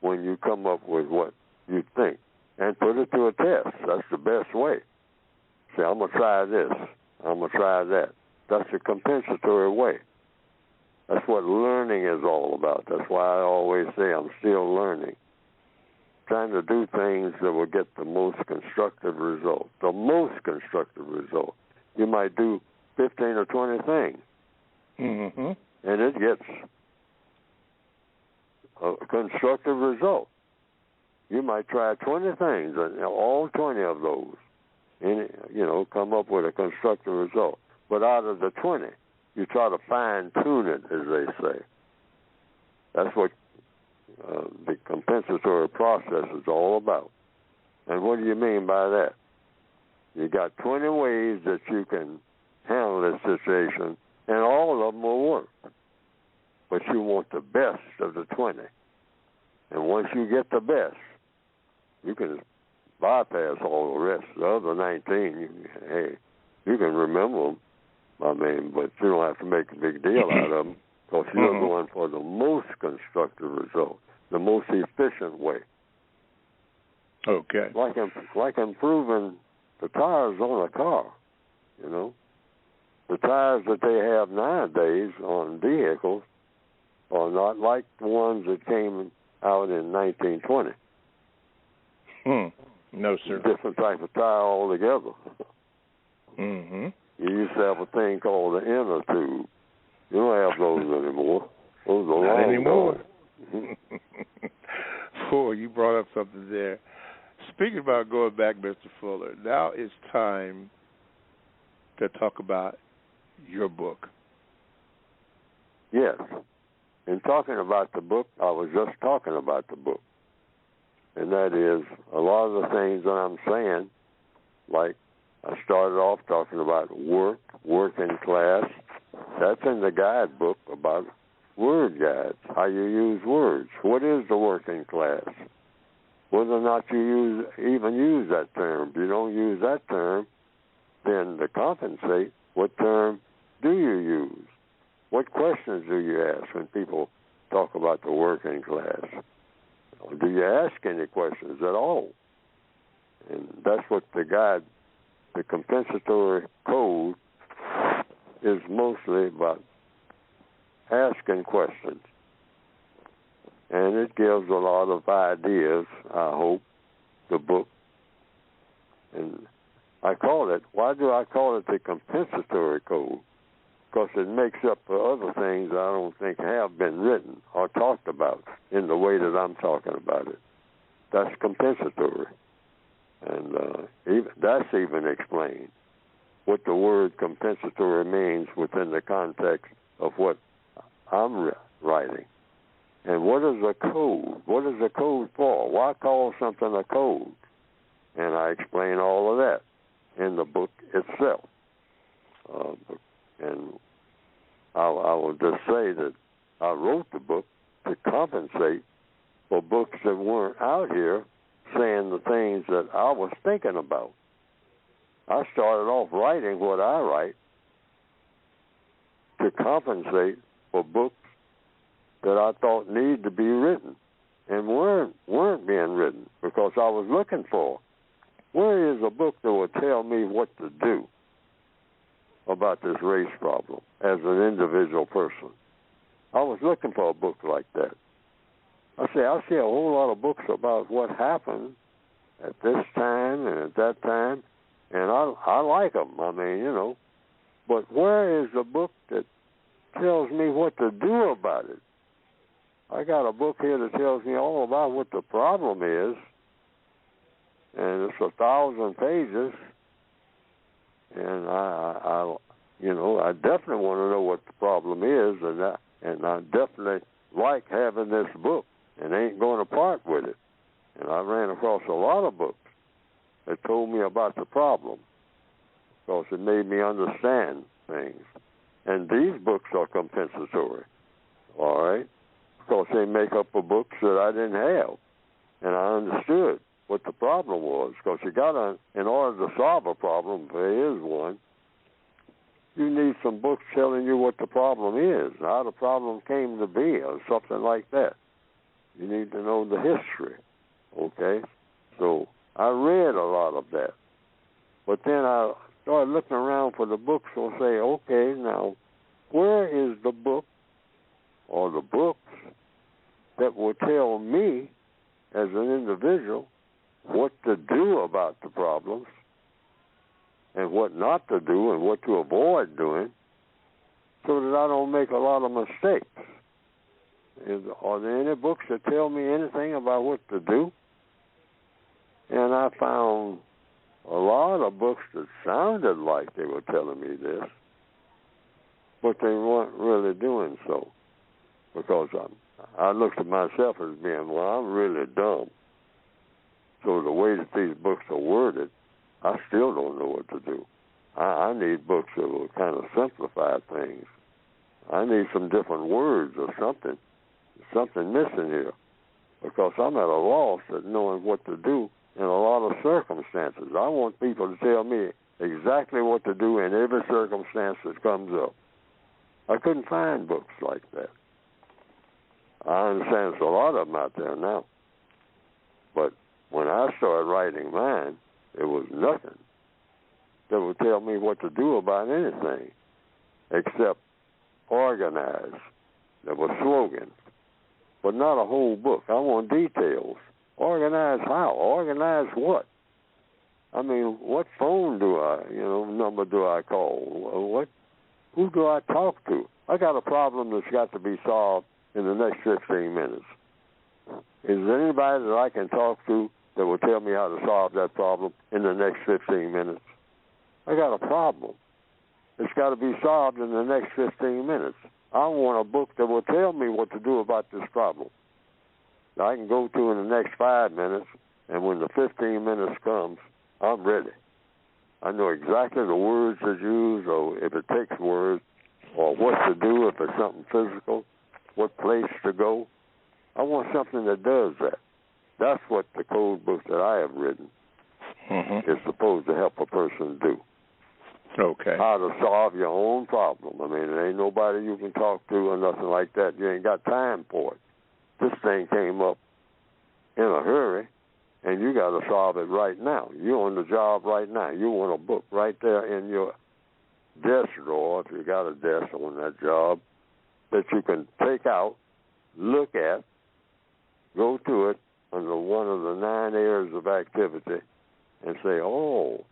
When you come up with what you think and put it to a test. That's the best way. Say, I'm going to try this. I'm going to try that. That's a compensatory way. That's what learning is all about. That's why I always say I'm still learning. Trying to do things that will get the most constructive result. The most constructive result. You might do 15 or 20 things. Mm-hmm. And it gets a constructive result. You might try 20 things, and all 20 of those, come up with a constructive result. But out of the 20, you try to fine-tune it, as they say. That's what the compensatory process is all about. And what do you mean by that? You got 20 ways that you can handle this situation, and all of them will work. But you want the best of the 20. And once you get the best, you can bypass all the rest. The other 19, you can remember them, but you don't have to make a big deal out of them, because you're going for the most constructive result, the most efficient way. Okay. Like improving the tires on a car, The tires that they have nowadays on vehicles are not like the ones that came out in 1920. No, sir. Different type of tire altogether. Mm-hmm. You used to have a thing called the inner tube. You don't have those anymore. Those are Not long anymore. gone. Boy, you brought up something there. Speaking about going back, Mr. Fuller, now it's time to talk about your book. Yes. In talking about the book, I was just talking about the book. And that is, a lot of the things that I'm saying, like I started off talking about working class. That's in the guidebook about word guides, how you use words. What is the working class? Whether or not you even use that term. If you don't use that term, then to compensate, what term do you use? What questions do you ask when people talk about the working class? Do you ask any questions at all? And that's what the guide, the compensatory code, is mostly about asking questions. And it gives a lot of ideas, I hope, the book. And why do I call it the compensatory code? Because it makes up for other things I don't think have been written or talked about in the way that I'm talking about it. That's compensatory. And that's even explained, what the word compensatory means within the context of what I'm writing. And what is a code? What is a code for? Why call something a code? And I explain all of that in the book itself. And I will just say that I wrote the book to compensate for books that weren't out here saying the things that I was thinking about. I started off writing what I write to compensate for books that I thought needed to be written and weren't being written, because I was looking for, where is a book that will tell me what to do about this race problem as an individual person? I was looking for a book like that. I see a whole lot of books about what happened at this time and at that time, and I like them. I mean, but where is the book that tells me what to do about it? I got a book here that tells me all about what the problem is, and it's 1,000 pages, and I definitely want to know what the problem is, and I definitely like having this book and ain't going to part with it. And I ran across a lot of books that told me about the problem, because it made me understand things. And these books are compensatory, all right? Because they make up for books that I didn't have. And I understood what the problem was, because in order to solve a problem, if there is one, you need some books telling you what the problem is, how the problem came to be, or something like that. You need to know the history, okay? So I read a lot of that. But then I started looking around for the books and say, okay, now, where is the book or the books that will tell me as an individual what to do about the problems and what not to do and what to avoid doing, so that I don't make a lot of mistakes? Are there any books that tell me anything about what to do? And I found a lot of books that sounded like they were telling me this, but they weren't really doing so, because I looked at myself as being, well, I'm really dumb. So the way that these books are worded, I still don't know what to do. I need books that will kind of simplify things. I need some different words or something missing here, because I'm at a loss at knowing what to do in a lot of circumstances. I want people to tell me exactly what to do in every circumstance that comes up. I couldn't find books like that. I understand there's a lot of them out there now. But when I started writing mine, there was nothing that would tell me what to do about anything except organize. There were slogans. but not a whole book. I want details. Organize how? Organize what? I mean, what phone number do I call? Who do I talk to? I got a problem that's got to be solved in the next 15 minutes. Is there anybody that I can talk to that will tell me how to solve that problem in the next 15 minutes? I got a problem. It's got to be solved in the next 15 minutes. I want a book that will tell me what to do about this problem. I can go to in the next 5 minutes, and when the 15 minutes comes, I'm ready. I know exactly the words to use, or if it takes words, or what to do if it's something physical, what place to go. I want something that does that. That's what the code book that I have written is supposed to help a person do. Okay. How to solve your own problem. I mean, there ain't nobody you can talk to or nothing like that. You ain't got time for it. This thing came up in a hurry, and you got to solve it right now. You're on the job right now. You want a book right there in your desk drawer, if you got a desk on that job, that you can take out, look at, go to it under one of the 9 areas of activity, and say, oh,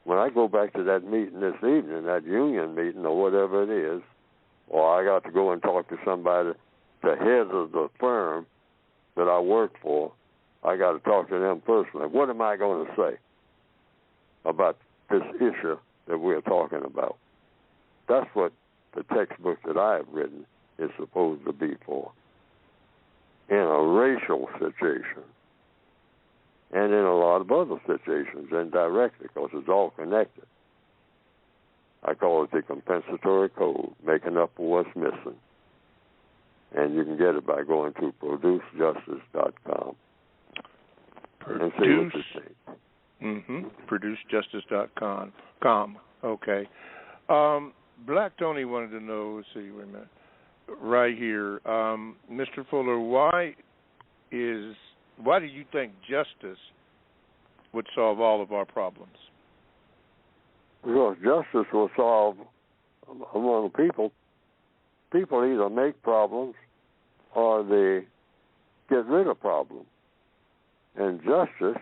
when I go back to that meeting this evening, that union meeting or whatever it is, or I got to go and talk to somebody, the head of the firm that I work for, I got to talk to them personally. What am I going to say about this issue that we're talking about? That's what the textbook that I have written is supposed to be for. In a racial situation, and in a lot of other situations indirectly, because it's all connected. I call it the compensatory code, making up for what's missing. And you can get it by going to producejustice.com and see what you think. Producejustice.com. Okay. Black Tony wanted to know, let's see, wait a minute, right here. Mr. Fuller, why do you think justice would solve all of our problems? Because justice will solve among people. People either make problems or they get rid of problems. And justice,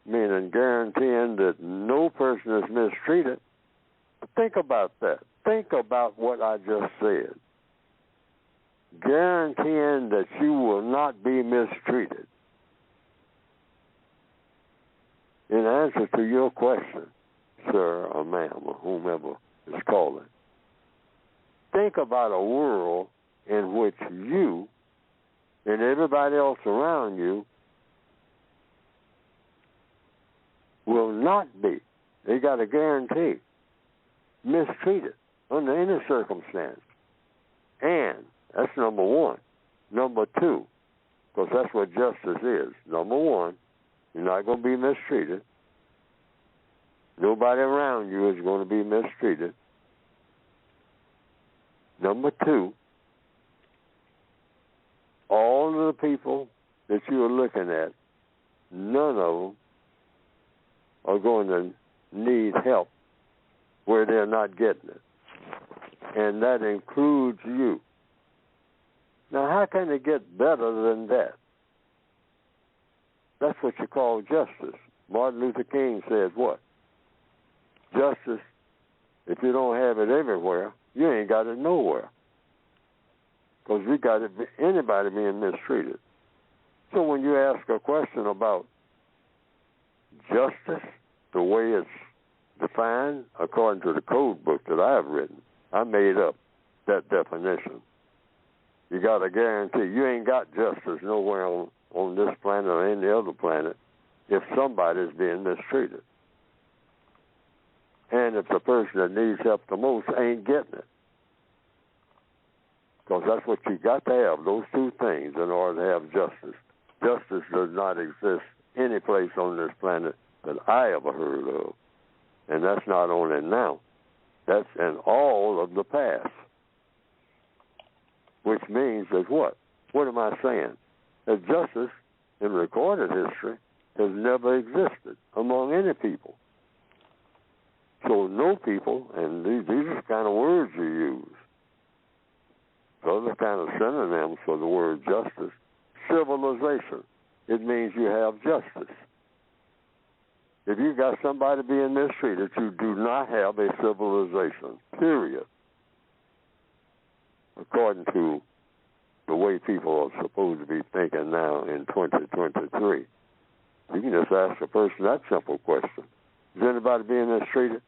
meaning guaranteeing that no person is mistreated. Think about that. Think about what I just said. Guaranteeing that you will not be mistreated. In answer to your question, sir or ma'am or whomever is calling, think about a world in which you and everybody else around you will not be, they got a guarantee, mistreated under any circumstance. And that's number one. Number two, because that's what justice is. Number one, you're not going to be mistreated. Nobody around you is going to be mistreated. Number two, all of the people that you are looking at, none of them are going to need help where they're not getting it. And that includes you. Now, how can it get better than that? That's what you call justice. Martin Luther King said what? Justice, if you don't have it everywhere, you ain't got it nowhere. Because we got it, anybody being mistreated. So when you ask a question about justice, the way it's defined, according to the code book that I have written, I made up that definition. You got a guarantee. You ain't got justice nowhere on this planet or any other planet if somebody's being mistreated. And if the person that needs help the most ain't getting it. Because that's what you got to have, those two things, in order to have justice. Justice does not exist any place on this planet that I ever heard of. And that's not only now. That's in all of the past. Which means that what? What am I saying? That justice in recorded history has never existed among any people. So no people, and these are the kind of words you use. those are kind of synonyms for the word justice. Civilization, it means you have justice. If you got somebody being mistreated, you do not have a civilization, period. According to the way people are supposed to be thinking now in 2023. You can just ask a person that simple question. Is anybody being mistreated?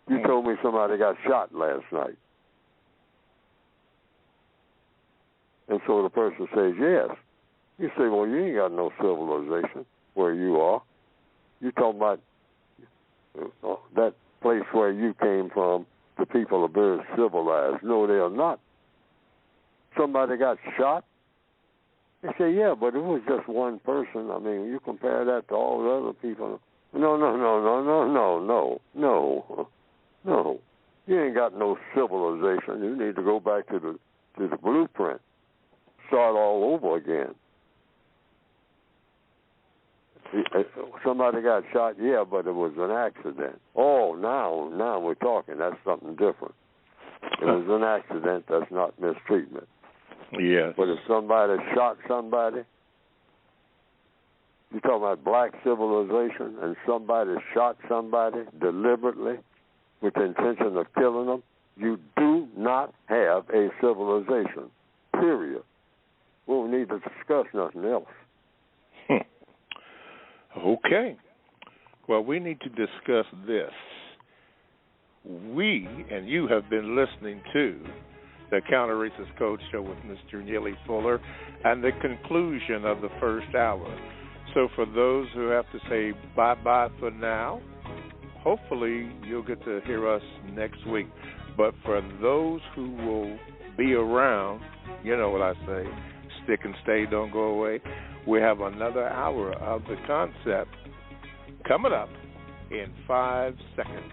You told me somebody got shot last night. And so the person says, yes. You say, well, you ain't got no civilization where you are. You talking about that place where you came from, the people are very civilized. No, they are not. Somebody got shot. They say, yeah, but it was just one person. I mean, you compare that to all the other people. No. You ain't got no civilization. You need to go back to the blueprint. Start all over again. Somebody got shot, yeah, but it was an accident. Oh, now we're talking. That's something different. It was an accident. That's not mistreatment. Yes. But if somebody shot somebody, you're talking about black civilization, and somebody shot somebody deliberately with the intention of killing them, you do not have a civilization, period. We don't need to discuss nothing else. Okay. Well, we need to discuss this. We and you have been listening to the Counter Racist Code Show with Mr. Neely Fuller and the conclusion of the first hour. So for those who have to say bye-bye for now, hopefully you'll get to hear us next week. But for those who will be around, you know what I say, stick and stay, don't go away. We have another hour of the concept coming up in 5 seconds.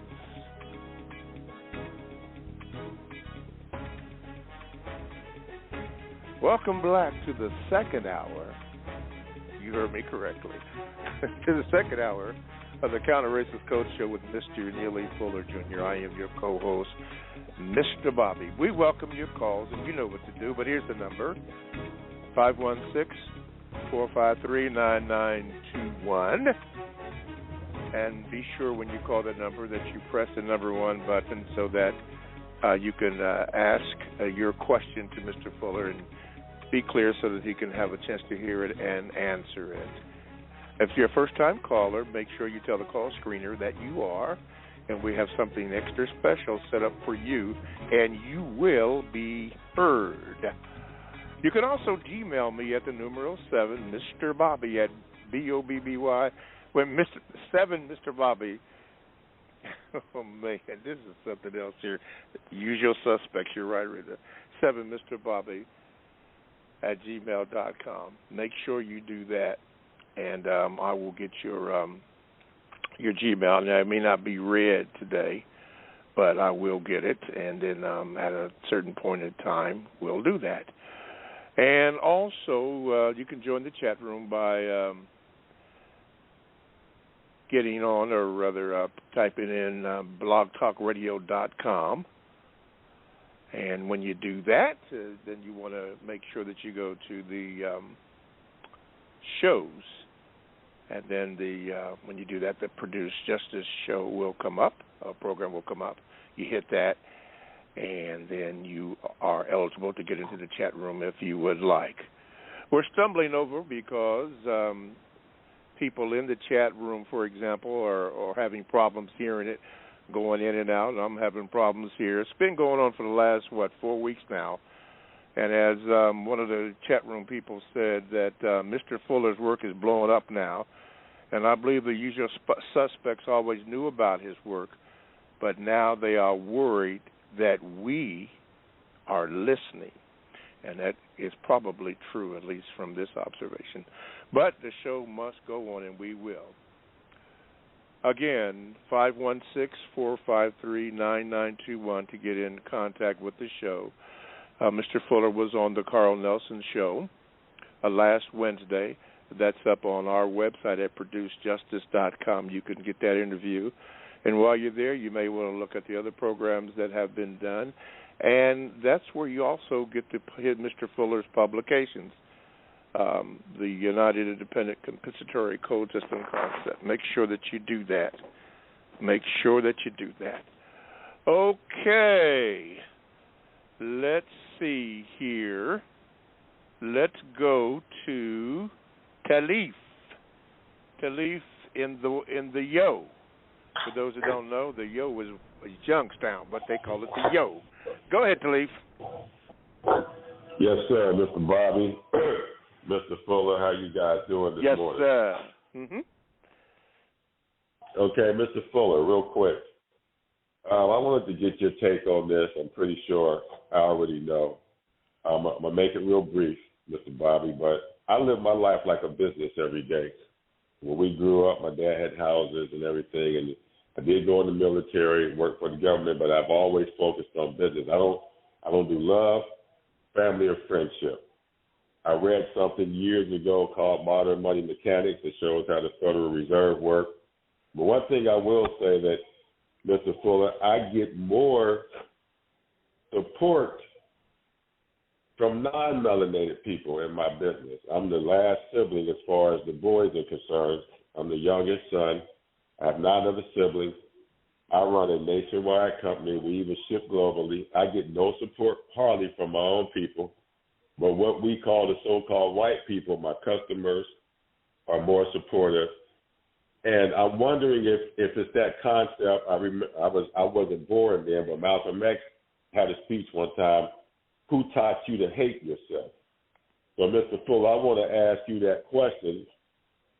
Welcome back to the second hour. You heard me correctly. To the second hour of the Counter Racist Code Show with Mr. Neely Fuller Jr. I am your co-host, Mr. Bobby. We welcome your calls, and you know what to do, but here's the number, 516-453-9921. And be sure when you call that number that you press the number 1 button so that you can ask your question to Mr. Fuller and be clear so that he can have a chance to hear it and answer it. If you're a first-time caller, make sure you tell the call screener that you are, and we have something extra special set up for you, and you will be heard. You can also Gmail me at the numeral 7, Mr. Bobby at BOBBY. When Mr. Bobby, oh man, this is something else here. Usual suspects, you're right, Rita. 7 Mr. Bobby at gmail.com. Make sure you do that, and I will get your Gmail. Now, it may not be read today, but I will get it, and then at a certain point in time, we'll do that. And also, you can join the chat room by getting on, or rather typing in blogtalkradio.com. And when you do that, then you want to make sure that you go to the shows. And then when you do that, the Produce Justice show will come up, a program will come up. You hit that, and then you are eligible to get into the chat room if you would like. We're stumbling over because people in the chat room, for example, are having problems hearing it, going in and out. I'm having problems here. It's been going on for the last, 4 weeks now. And as one of the chat room people said, that Mr. Fuller's work is blowing up now. And I believe the usual suspects always knew about his work, but now they are worried that we are listening. And that is probably true, at least from this observation. But the show must go on, and we will. Again, 516-453-9921 to get in contact with the show. Mr. Fuller was on the Carl Nelson Show last Wednesday. That's up on our website at producejustice.com. You can get that interview. And while you're there, you may want to look at the other programs that have been done. And that's where you also get to hit Mr. Fuller's publications, the United Independent Compensatory Code System Concept. Make sure that you do that. Make sure that you do that. Okay. Let's see here. Let's go to Talif. Talif in the Yo. For those who don't know, the Yo is Youngstown, but they call it the Yo. Go ahead, Talif. Yes, sir, Mr. Bobby, Mr. Fuller. How you guys doing this morning? Yes, sir. Mm-hmm. Okay, Mr. Fuller, real quick. I wanted to get your take on this. I'm pretty sure I already know. I'm going to make it real brief, Mr. Bobby, but I live my life like a business every day. When we grew up, my dad had houses and everything, and I did go in the military, work for the government, but I've always focused on business. I don't do love, family, or friendship. I read something years ago called Modern Money Mechanics that shows how the Federal Reserve works. But one thing I will say that, Mr. Fuller, I get more support from non-melanated people in my business. I'm the last sibling as far as the boys are concerned. I'm the youngest son. I have 9 other siblings. I run a nationwide company. We even ship globally. I get no support hardly from my own people. But what we call the so-called white people, my customers, are more supportive. And I'm wondering if it's that concept. I wasn't born then, but Malcolm X had a speech one time, who taught you to hate yourself? So, Mr. Fuller, I want to ask you that question.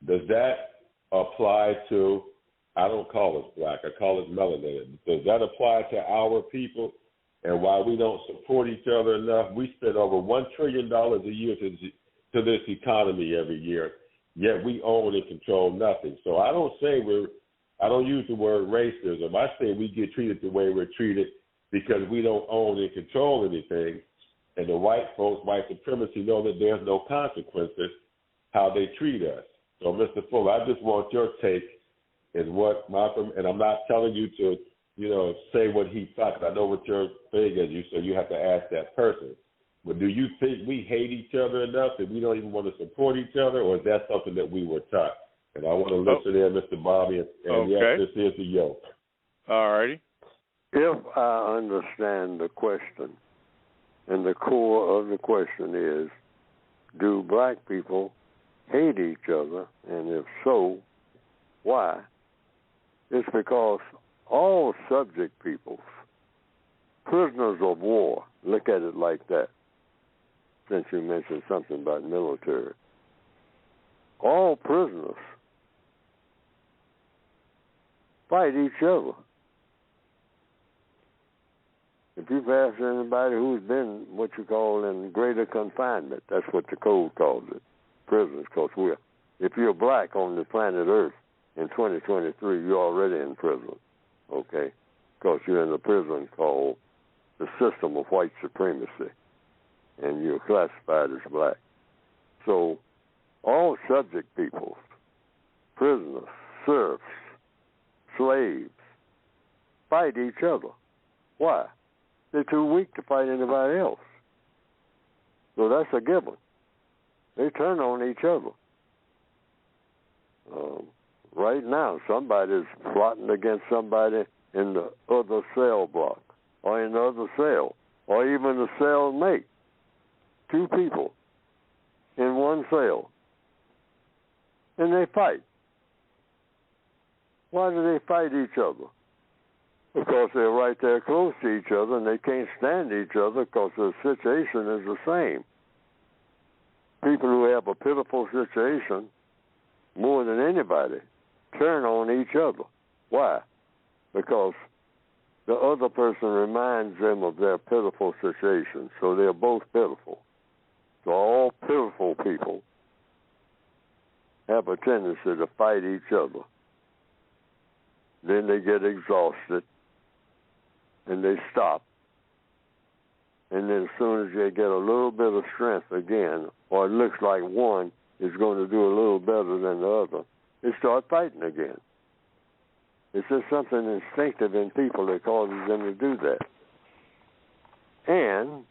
Does that apply to, I don't call us black, I call us melanated. Does that apply to our people? And why we don't support each other enough? We spend over $1 trillion a year to this economy every year, yet we own and control nothing. So I don't use the word racism. I say we get treated the way we're treated because we don't own and control anything. And the white folks, white supremacy, know that there's no consequences how they treat us. So, Mr. Fuller, I just want your take is what Malcolm, and I'm not telling you to, say what he thought, 'cause I know what your thing is, so you have to ask that person. But do you think we hate each other enough that we don't even want to support each other, or is that something that we were taught? And I want to listen in, Mr. Bobby, and okay. Yes, this is the yoke. All righty. If I understand the question, and the core of the question is, do black people hate each other? And if so, why? It's because all subject peoples, prisoners of war, look at it like that, since you mentioned something about military. All prisoners fight each other. If you've asked anybody who's been what you call in greater confinement, that's what the code calls it, prisoners, because if you're black on the planet Earth in 2023, you're already in prison, okay? Because you're in a prison called the system of white supremacy, and you're classified as black. So all subject peoples, prisoners, serfs, slaves, fight each other. Why? They're too weak to fight anybody else. So that's a given. They turn on each other. Right now, somebody's plotting against somebody in the other cell block, or in the other cell, or even the cellmate. 2 people in one cell. And they fight. Why do they fight each other? Because they're right there close to each other and they can't stand each other because the situation is the same. People who have a pitiful situation, more than anybody, turn on each other. Why? Because the other person reminds them of their pitiful situation, so they're both pitiful. So all pitiful people have a tendency to fight each other. Then they get exhausted, and they stop. And then as soon as they get a little bit of strength again, or it looks like one is going to do a little better than the other, they start fighting again. It's just something instinctive in people that causes them to do that. And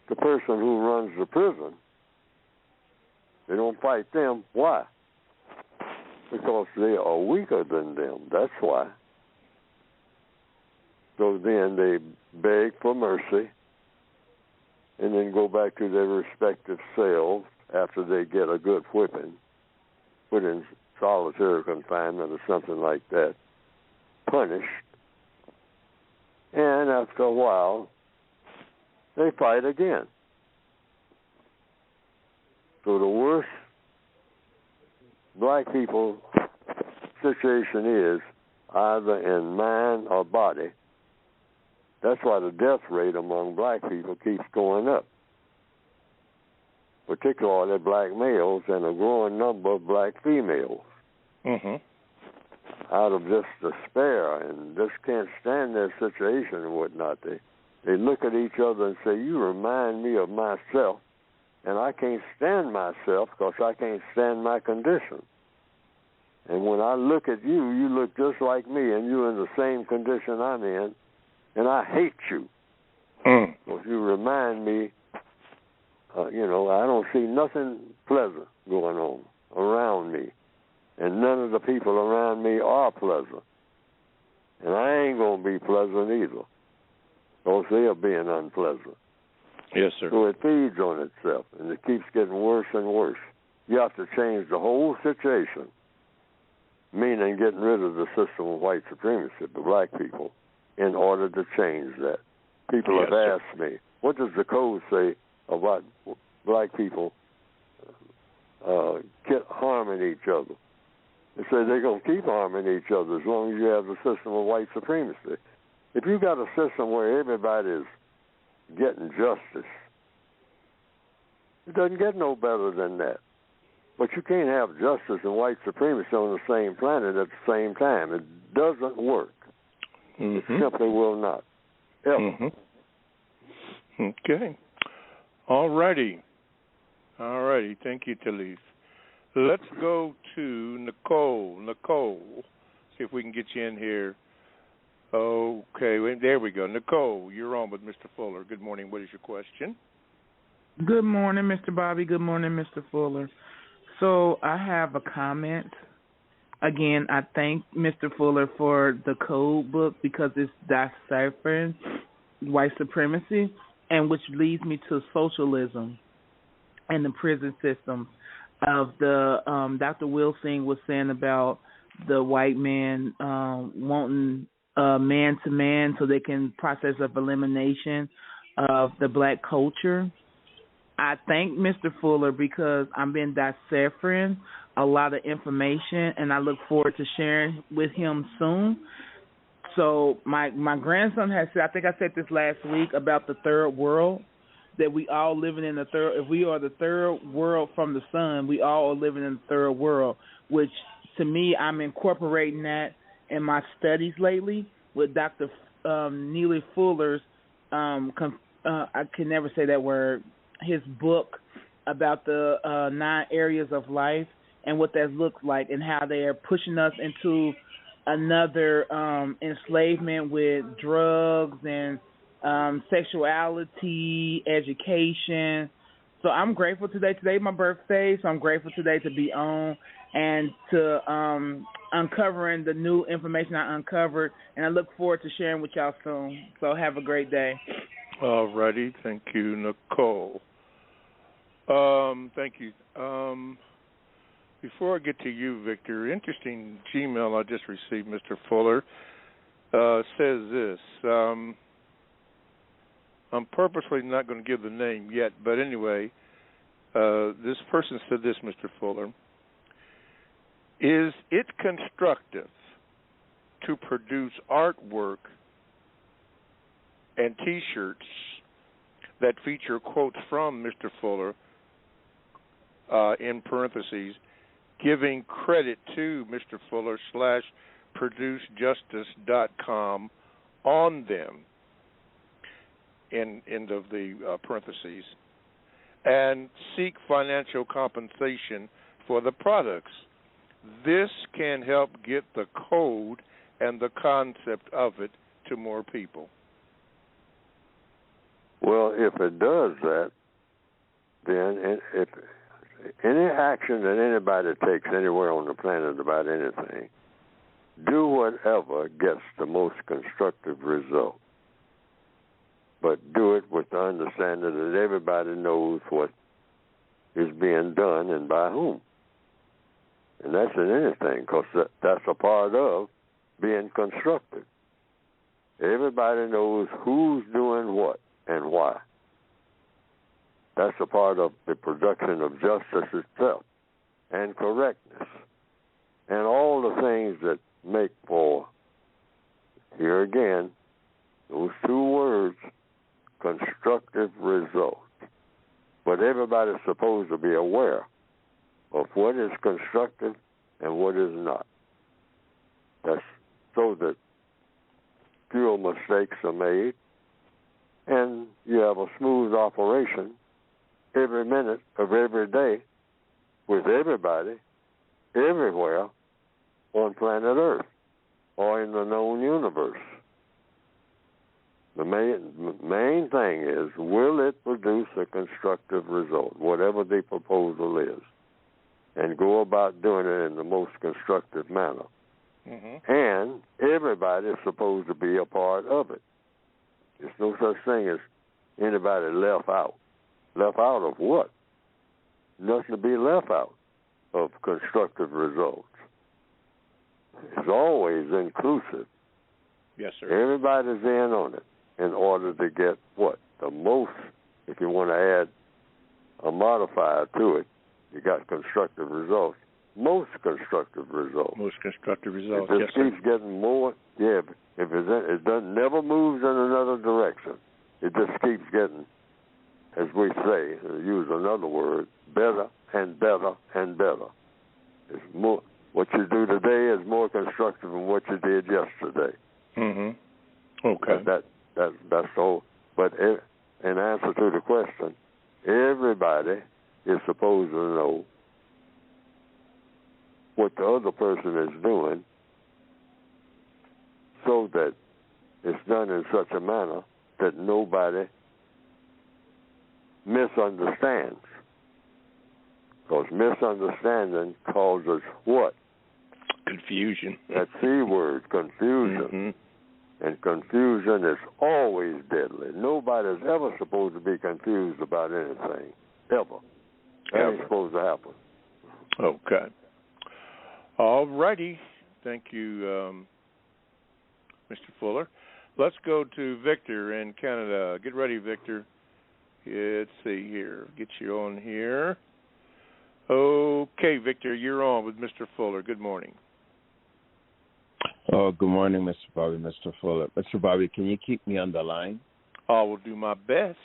the person who runs the prison, they don't fight them. Why? Because they are weaker than them. That's why. So then they beg for mercy and then go back to their respective cells after they get a good whipping, put in solitary confinement or something like that, punished. And after a while, they fight again. So the worst black people situation is either in mind or body. That's why the death rate among black people keeps going up, particularly black males and a growing number of black females. Out of just despair and just can't stand their situation and whatnot. They look at each other and say, you remind me of myself, and I can't stand myself because I can't stand my condition. And when I look at you, you look just like me, and you're in the same condition I'm in, and I hate you. Because you remind me, I don't see nothing pleasant going on around me. And none of the people around me are pleasant. And I ain't going to be pleasant either, because they are being unpleasant. Yes, sir. So it feeds on itself, and it keeps getting worse and worse. You have to change the whole situation, meaning getting rid of the system of white supremacy, the black people, in order to change that. People have asked me, what does the code say about black people harming each other? They say they're going to keep harming each other as long as you have the system of white supremacy. If you got a system where everybody is getting justice, it doesn't get no better than that. But you can't have justice and white supremacy on the same planet at the same time. It doesn't work. It simply will not. Ever. Okay. All righty. Thank you, Talif. Let's go to Nicole. Nicole, see if we can get you in here. Okay, there we go. Nicole, you're on with Mr. Fuller. Good morning. What is your question? Good morning, Mr. Bobby. Good morning, Mr. Fuller. So I have a comment. Again, I thank Mr. Fuller for the code book because it's deciphering white supremacy, and which leads me to socialism and the prison system of the Dr. Wilson was saying about the white man wanting man to man so they can process of elimination of the black culture. I thank Mr. Fuller because I've been deciphering a lot of information, and I look forward to sharing with him soon. So my grandson has said, I think I said this last week about the third world, that we all living in the third. If we are the third world from the sun, we all are living in the third world, which to me, I'm incorporating that in my studies lately with Dr. Neely Fuller's, I can never say that word, his book about the 9 areas of life and what that looks like and how they are pushing us into another enslavement with drugs and sexuality, education. So I'm grateful today. Today's my birthday, so I'm grateful today to be on and to uncovering the new information I uncovered, and I look forward to sharing with y'all soon. So have a great day. All righty. Thank you, Nicole. Thank you. Before I get to you, Victor, interesting Gmail I just received, Mr. Fuller, says this. I'm purposely not going to give the name yet, but anyway, this person said this, Mr. Fuller. Is it constructive to produce artwork and T-shirts that feature quotes from Mr. Fuller, in parentheses, giving credit to Mr. Fuller / producejustice.com on them, end of the parentheses, and seek financial compensation for the products? This can help get the code and the concept of it to more people. Well, if it does that, then if any action that anybody takes anywhere on the planet about anything, do whatever gets the most constructive result. But do it with the understanding that everybody knows what is being done and by whom. And that's in anything, because that's a part of being constructive. Everybody knows who's doing what and why. That's a part of the production of justice itself and correctness and all the things that make for, here again, those two words, constructive results. But everybody's supposed to be aware of what is constructive and what is not. That's so that fewer mistakes are made and you have a smooth operation every minute of every day with everybody, everywhere on planet Earth or in the known universe. The main thing is, will it produce a constructive result, whatever the proposal is, and go about doing it in the most constructive manner. Mm-hmm. And everybody is supposed to be a part of it. There's no such thing as anybody left out. Left out of what? Nothing to be left out of constructive results. It's always inclusive. Yes, sir. Everybody's in on it in order to get what? The most, if you want to add a modifier to it, you got constructive results. Most constructive results. Most constructive results, it just keeps getting more. Yeah, if it doesn't, never moves in another direction. It just keeps getting, as we say, use another word, better and better and better. It's more. What you do today is more constructive than what you did yesterday. Mm-hmm. Okay. That's the whole. But in answer to the question, everybody is supposed to know what the other person is doing so that it's done in such a manner that nobody misunderstands. Because misunderstanding causes what? Confusion. That C word, confusion. Mm-hmm. And confusion is always deadly. Nobody's ever supposed to be confused about anything. Ever. That ain't supposed to happen. Okay. All righty. Thank you, Mr. Fuller. Let's go to Victor in Canada. Get ready, Victor. Let's see here. Get you on here. Okay, Victor, you're on with Mr. Fuller. Good morning. Oh, good morning, Mr. Bobby, Mr. Fuller. Mr. Bobby, can you keep me on the line? I will do my best.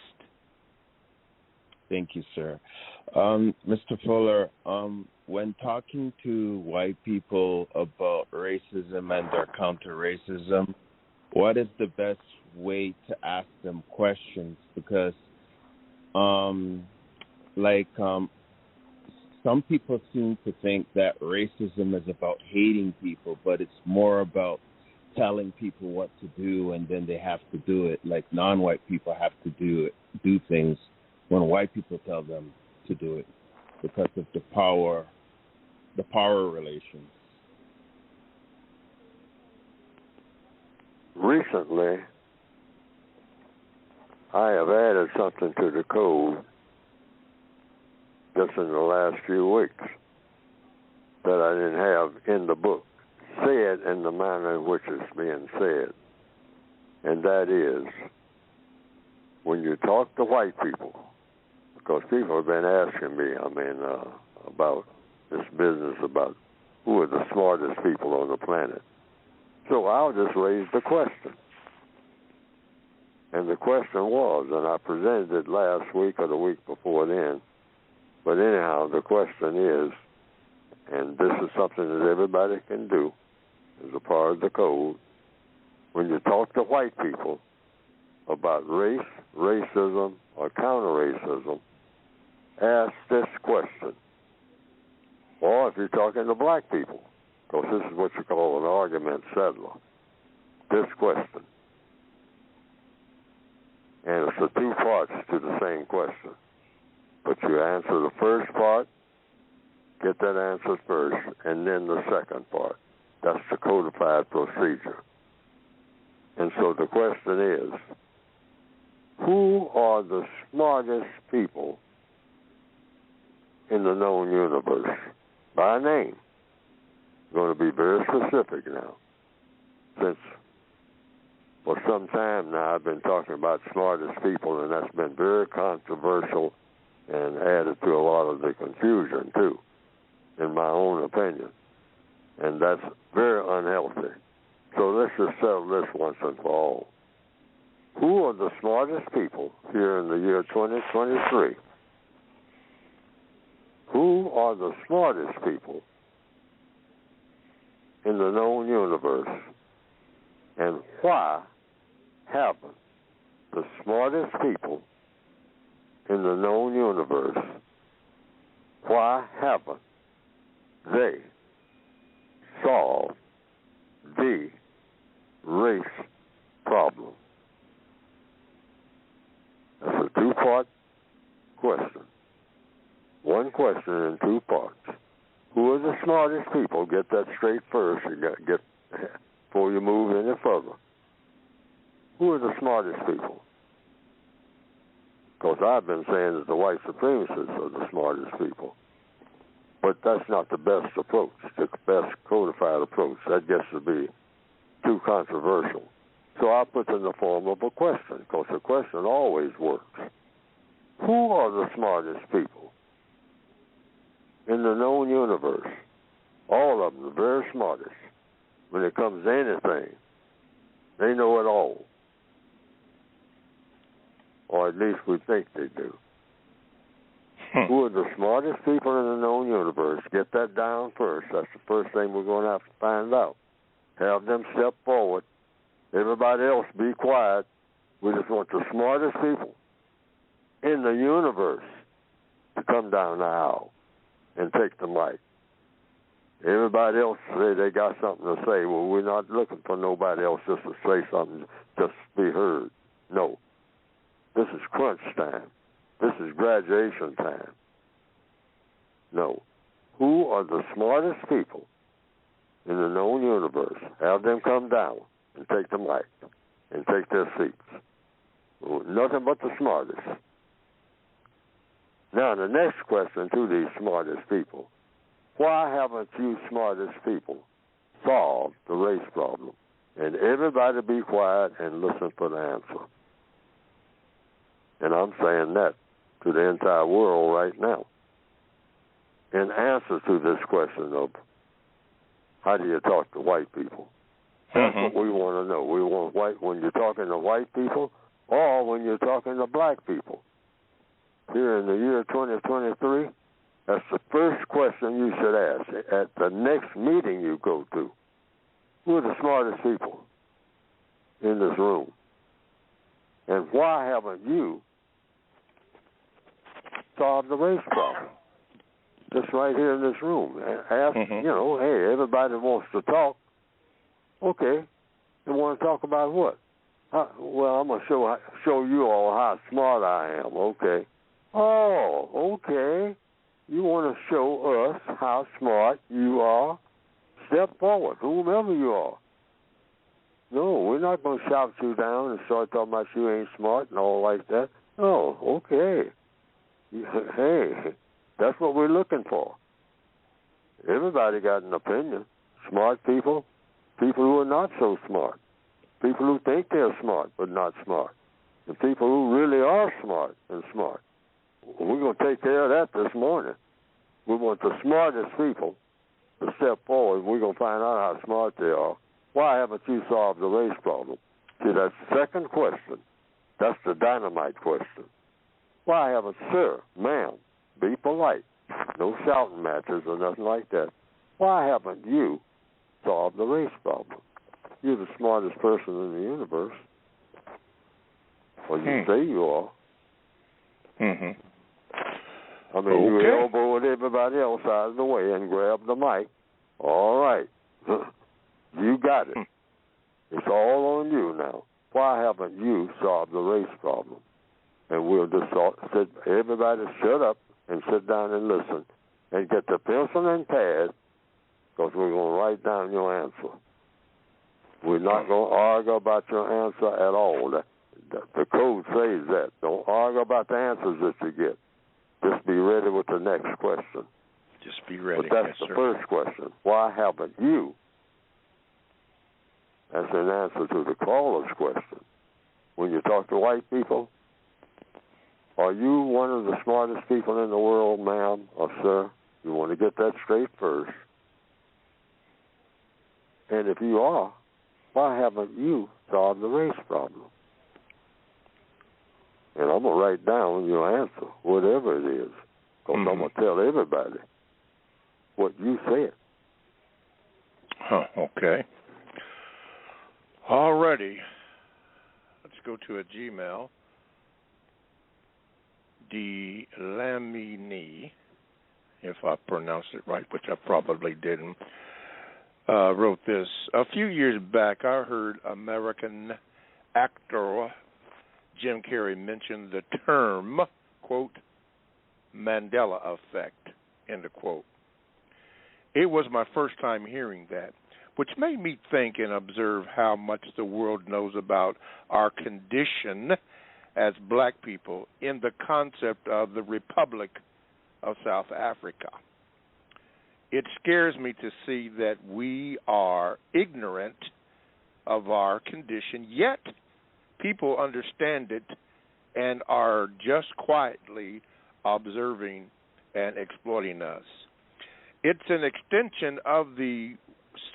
Thank you, sir. Mr. Fuller, when talking to white people about racism and their counter-racism, what is the best way to ask them questions? Because, some people seem to think that racism is about hating people, but it's more about telling people what to do, and then they have to do it. Like non-white people have to do things when white people tell them to do it because of the power relations. Recently, I have added something to the code just in the last few weeks that I didn't have in the book, said in the manner in which it's being said. And that is, when you talk to white people, because people have been asking me, about this business about who are the smartest people on the planet. So I'll just raise the question. And the question was, and I presented it last week or the week before then, but anyhow, the question is, and this is something that everybody can do as a part of the code, when you talk to white people about race, racism, or counter-racism, ask this question. Or if you're talking to black people, because this is what you call an argument settler, this question. And it's the two parts to the same question. But you answer the first part, get that answer first, and then the second part. That's the codified procedure. And so the question is, who are the smartest people in the known universe? By name. I'm going to be very specific now. Since for some time now I've been talking about smartest people, and that's been very controversial and added to a lot of the confusion, too, in my own opinion. And that's very unhealthy. So let's just settle this once and for all. Who are the smartest people here in the year 2023? Who are the smartest people in the known universe? And why haven't the smartest people in the known universe, why haven't they solved the race problem? That's a two-part question. One question in two parts. Who are the smartest people? Get that straight first. You got to get before you move any further. Who are the smartest people? Because I've been saying that the white supremacists are the smartest people. But that's not the best approach, the best codified approach. That gets to be too controversial. So I put it in the form of a question, because a question always works. Who are the smartest people in the known universe? All of them, the very smartest. When it comes to anything, they know it all. Or at least we think they do. Who are the smartest people in the known universe? Get that down first. That's the first thing we're going to have to find out. Have them step forward. Everybody else be quiet. We just want the smartest people in the universe to come down the aisle and take the mic. Everybody else say they got something to say. Well, we're not looking for nobody else just to say something, just to be heard. No. This is crunch time. This is graduation time. No. Who are the smartest people in the known universe? Have them come down and take the mic and take their seats. Nothing but the smartest. Now, the next question to these smartest people. Why haven't you smartest people solved the race problem? And everybody be quiet and listen for the answer. And I'm saying that to the entire world right now. In answer to this question of how do you talk to white people? That's what we want to know. We want white when you're talking to white people or when you're talking to black people. Here in the year 2023, that's the first question you should ask at the next meeting you go to. Who are the smartest people in this room? And why haven't you solved the race problem? Just right here in this room. Ask, hey, everybody wants to talk. Okay. They want to talk about what? Well, I'm going to show you all how smart I am. Okay. Oh, okay. You want to show us how smart you are? Step forward, whomever you are. No, we're not going to shout you down and start talking about you ain't smart and all like that. No, okay. Hey, that's what we're looking for. Everybody got an opinion. Smart people, people who are not so smart, people who think they're smart but not smart, and people who really are smart and smart. We're going to take care of that this morning. We want the smartest people to step forward. We're going to find out how smart they are. Why haven't you solved the race problem? See, that second question, that's the dynamite question. Why haven't, sir, ma'am, be polite, no shouting matches or nothing like that. Why haven't you solved the race problem? You're the smartest person in the universe. Well, you say you are. I mean, you elbowed everybody else out of the way and grabbed the mic. All right. You got it. It's all on you now. why haven't you solved the race problem? And we'll just sit, everybody shut up and sit down and listen and get the pencil and pad, because we're going to write down your answer. We're not going to argue about your answer at all. The code says that. Don't argue about the answers that you get. Just be ready with the next question. Just be ready. But that's the first question. Why haven't you? That's an answer to the caller's question. When you talk to white people, are you one of the smartest people in the world, ma'am or sir? You want to get that straight first. And if you are, why haven't you solved the race problem? And I'm going to write down your answer, whatever it is, because I'm going to tell everybody what you said. Okay. All righty. Let's go to a Gmail. Delamini, if I pronounced it right, which I probably didn't, wrote this. A few years back, I heard American actor Jim Carrey mention the term, quote, Mandela effect, end of quote. It was my first time hearing that, which made me think and observe how much the world knows about our condition as black people in the concept of the Republic of South Africa. It scares me to see that we are ignorant of our condition, yet people understand it and are just quietly observing and exploiting us. It's an extension of the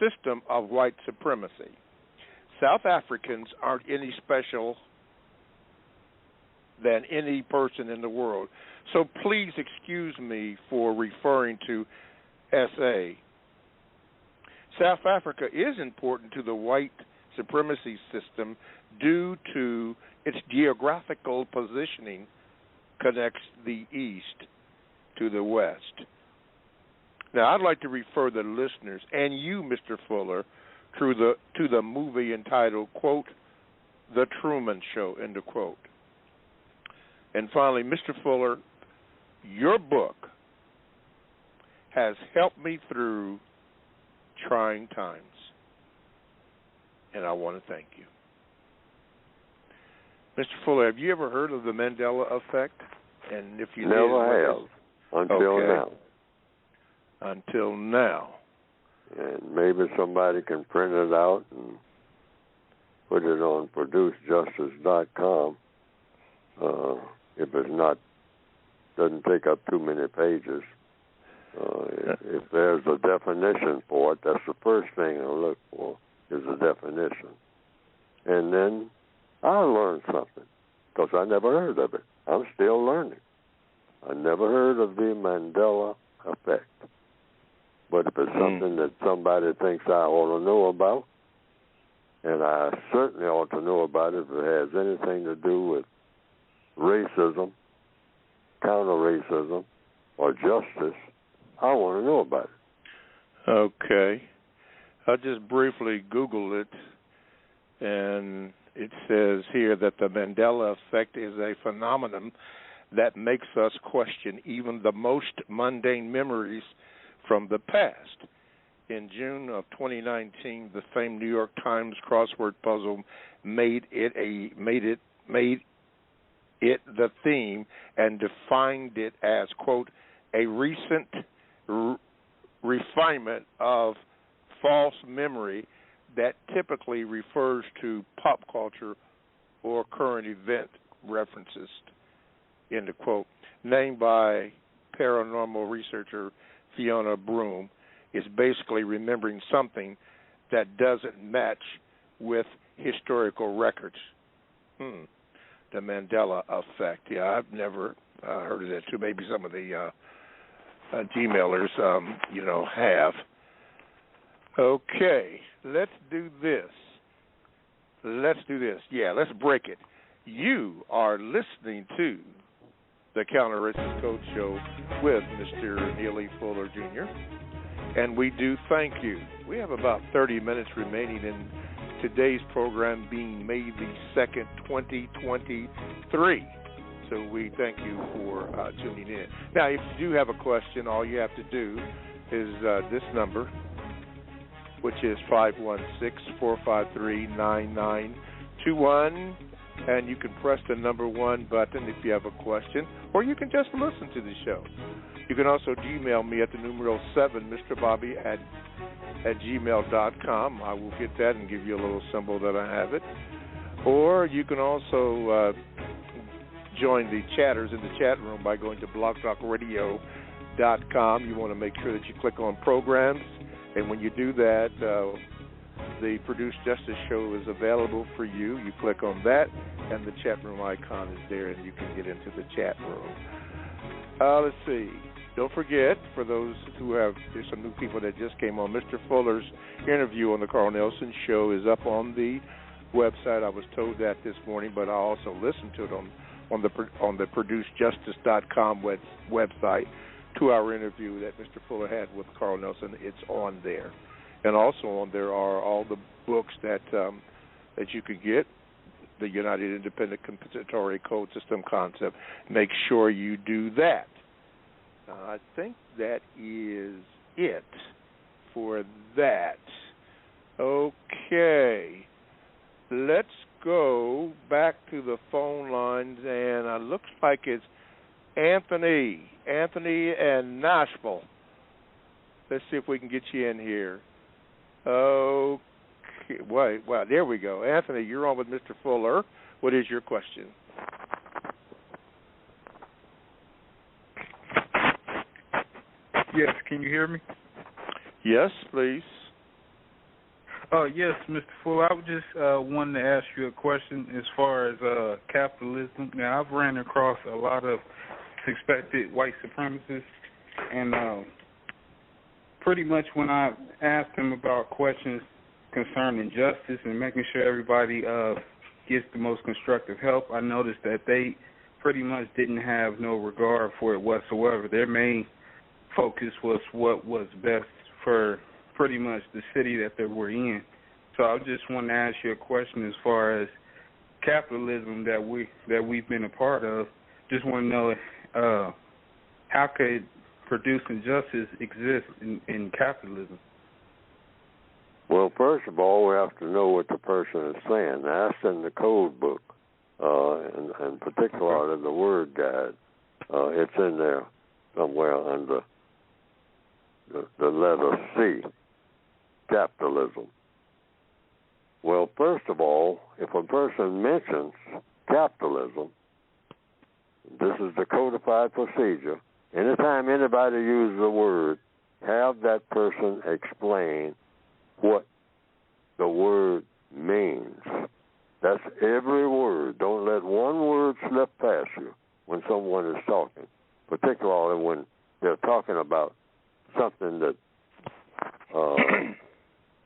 system of white supremacy. South Africans aren't any special than any person in the world. So please excuse me for referring to SA. South Africa is important to the white supremacy system due to its geographical positioning connects the East to the West. Now, I'd like to refer the listeners and you, Mr. Fuller, to the movie entitled, quote, The Truman Show, end of quote. And finally, Mr. Fuller, your book has helped me through trying times, and I want to thank you. Mr. Fuller, have you ever heard of the Mandela effect? And if you never have until now. Until now. And maybe somebody can print it out and put it on producejustice.com. If it's not, doesn't take up too many pages. If there's a definition for it, that's the first thing I look for, is a definition. And then I'll learn something, because I never heard of it. I'm still learning. I never heard of the Mandela effect. But if it's something that somebody thinks I ought to know about, and I certainly ought to know about it if it has anything to do with racism, counter-racism, or justice, I want to know about it. Okay. I just briefly Googled it, and it says here that the Mandela effect is a phenomenon that makes us question even the most mundane memories from the past. In June of 2019, the famed New York Times crossword puzzle made it the theme and defined it as, quote, a recent refinement of false memory that typically refers to pop culture or current event references, end of quote. Named by paranormal researcher Fiona Broom, is basically remembering something that doesn't match with historical records. The Mandela effect. Yeah, I've never heard of that too. Maybe some of the Gmailers, have. Okay, let's do this. Yeah, let's break it. You are listening to the Counter Racist Code Show with Mr. Neely Fuller Jr. And we do thank you. We have about 30 minutes remaining in today's program, being May the 2nd, 2023. So we thank you for tuning in. Now, if you do have a question, all you have to do is this number, which is 516-453-9921, and you can press the number 1 button if you have a question, or you can just listen to the show. You can also email me at the numeral 7, Mr. Bobby at gmail.com. I will get that and give you a little symbol that I have it. Or you can also join the chatters in the chat room by going to blogtalkradio.com. You want to make sure that you click on programs, and when you do that, the Produced Justice show is available for you. You click on that, and the chat room icon is there, and you can get into the chat room. Let's see. Don't forget, for those who have, there's some new people that just came on, Mr. Fuller's interview on the Carl Nelson Show is up on the website. I was told that this morning, but I also listened to it on the ProduceJustice.com website. 2-hour interview that Mr. Fuller had with Carl Nelson. It's on there. And also on there are all the books that you could get, the United Independent Compensatory Code System Concept. Make sure you do that. I think that is it for that. Okay. Let's go back to the phone lines, and it looks like it's Anthony and Nashville. Let's see if we can get you in here. Okay. Wait, wow, there we go. Anthony, you're on with Mr. Fuller. What is your question? Yes, can you hear me? Yes, please. Yes, Mr. Fuller, I was just wanting to ask you a question as far as capitalism. Now, I've ran across a lot of suspected white supremacists, and pretty much when I asked them about questions concerning justice and making sure everybody gets the most constructive help, I noticed that they pretty much didn't have no regard for it whatsoever. Their main focus was what was best for pretty much the city that they were in. So I just want to ask you a question as far as capitalism that we've been a part of. Just want to know how could producing justice exist in capitalism? Well, first of all, we have to know what the person is saying. Now, that's in the code book, and particularly the word guide. It's in there somewhere under the letter C, capitalism. Well, first of all, if a person mentions capitalism, this is the codified procedure. Anytime anybody uses a word, have that person explain what the word means. That's every word. Don't let one word slip past you when someone is talking, particularly when they're talking about something that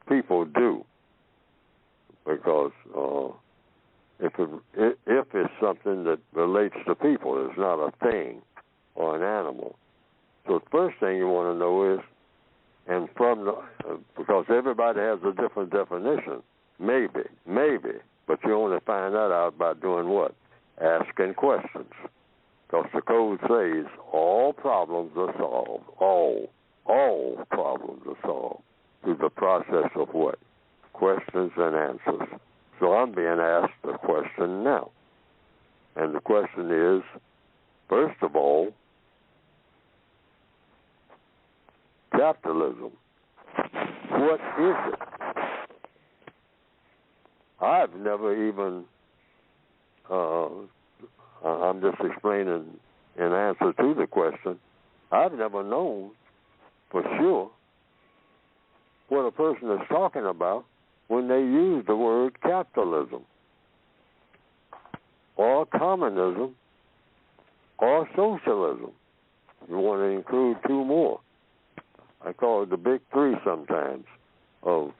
people do, because if it's something that relates to people, it's not a thing or an animal. So the first thing you want to know is, and because everybody has a different definition, maybe, but you only find that out by doing what? Asking questions. Because the code says all problems are solved, all problems are solved through the process of what? Questions and answers. So I'm being asked a question now. And the question is, first of all, capitalism. What is it? I've never even, I'm just explaining in answer to the question, I've never known for sure what a person is talking about when they use the word capitalism or communism or socialism. You want to include two more. I call it the big three sometimes of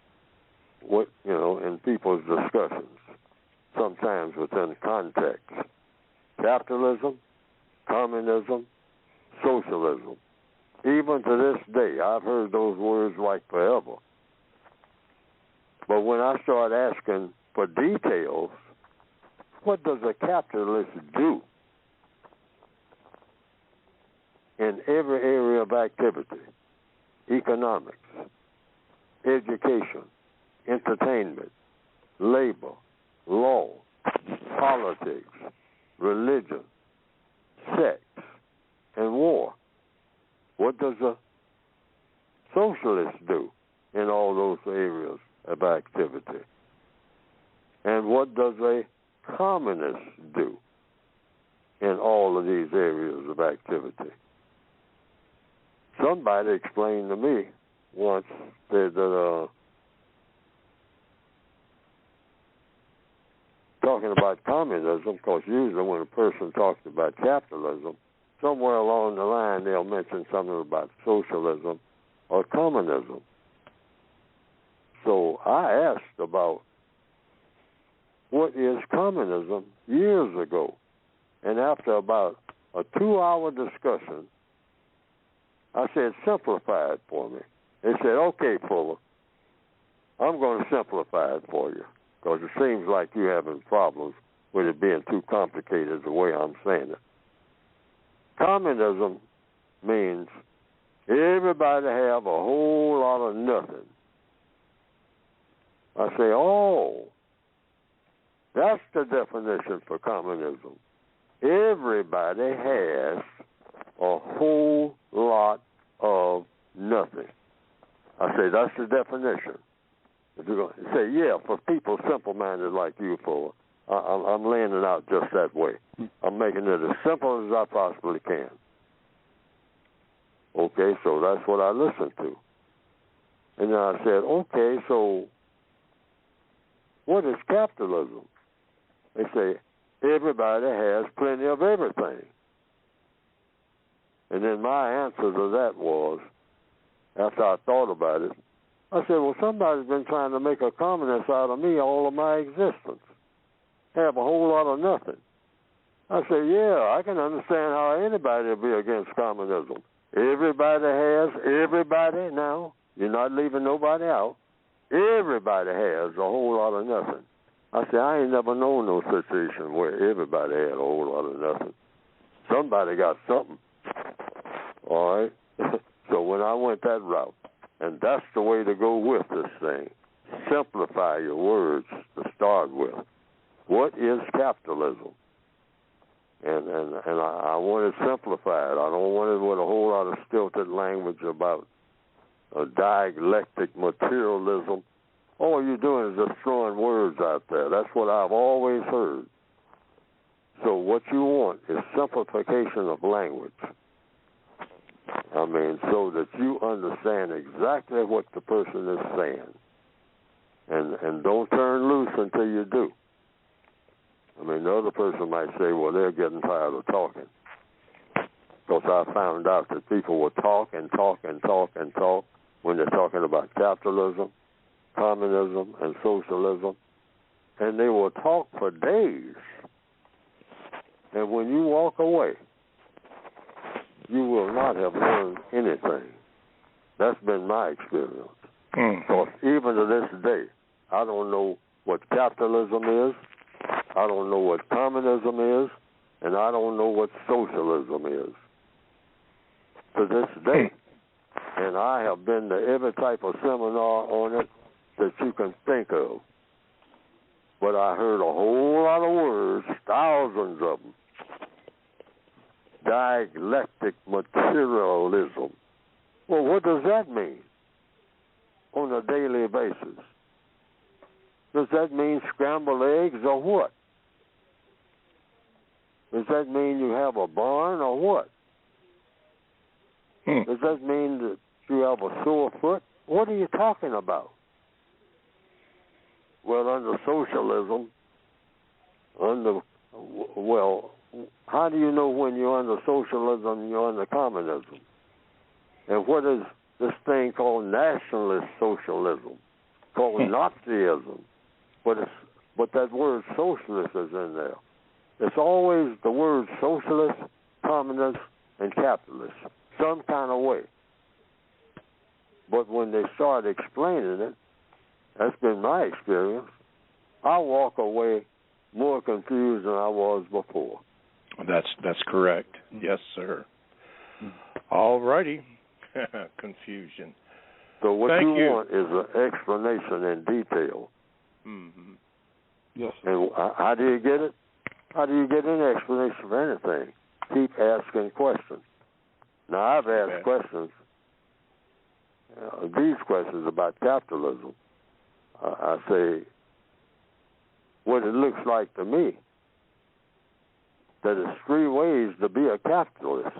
what, in people's discussions, sometimes within context. Capitalism, communism, socialism. Even to this day, I've heard those words like forever. But when I start asking for details, what does a capitalist do in every area of activity? Economics, education, entertainment, labor, law, politics, religion, sex, and war. What does a socialist do in all those areas of activity? And what does a communist do in all of these areas of activity? Somebody explained to me once that talking about communism, because usually when a person talks about capitalism, somewhere along the line they'll mention something about socialism or communism. So I asked about what is communism years ago. And after about a 2-hour discussion, I said, simplify it for me. They said, okay, Fuller, I'm going to simplify it for you, because it seems like you're having problems with it being too complicated the way I'm saying it. Communism means everybody have a whole lot of nothing. I say, oh, that's the definition for communism. Everybody has a whole lot of nothing. I say, that's the definition. If you're going to say, yeah, for people simple-minded like you, Fuller, I'm laying it out just that way. I'm making it as simple as I possibly can. Okay, so that's what I listened to. And then I said, okay, so what is capitalism? They say, everybody has plenty of everything. And then my answer to that was, after I thought about it, I said, well, somebody's been trying to make a communist out of me all of my existence. Have a whole lot of nothing. I said, yeah, I can understand how anybody will be against communism. Everybody has, everybody now, you're not leaving nobody out, everybody has a whole lot of nothing. I said, I ain't never known no situation where everybody had a whole lot of nothing. Somebody got something. All right? So when I went that route, and that's the way to go with this thing, simplify your words to start with. What is capitalism? And I want it simplified. I don't want it with a whole lot of stilted language about dialectic materialism. All you're doing is just throwing words out there. That's what I've always heard. So what you want is simplification of language. I mean, so that you understand exactly what the person is saying. And don't turn loose until you do. I mean, the other person might say, well, they're getting tired of talking. Because I found out that people will talk when they're talking about capitalism, communism, and socialism. And they will talk for days. And when you walk away, you will not have learned anything. That's been my experience. Because even to this day, I don't know what capitalism is, I don't know what communism is, and I don't know what socialism is. To this day. And I have been to every type of seminar on it that you can think of. But I heard a whole lot of words, thousands of them. Dialectic materialism. Well, what does that mean on a daily basis? Does that mean scrambled eggs or what? Does that mean you have a barn or what? Does that mean that you have a sore foot? What are you talking about? Well, under socialism, how do you know when you're under socialism and you're under communism? And what is this thing called nationalist socialism, called Nazism? But that word socialist is in there. It's always the word socialist, communist, and capitalist. some kind of way. But when they start explaining it, that's been my experience, I walk away more confused than I was before. That's correct. Yes, sir. All righty. Confusion. So what Thank you want is an explanation in detail. Mm-hmm. Yes. And how do you get it? How do you get an explanation for anything? Keep asking questions. Now, I've asked questions, these questions about capitalism. I say, what it looks like to me, that there's three ways to be a capitalist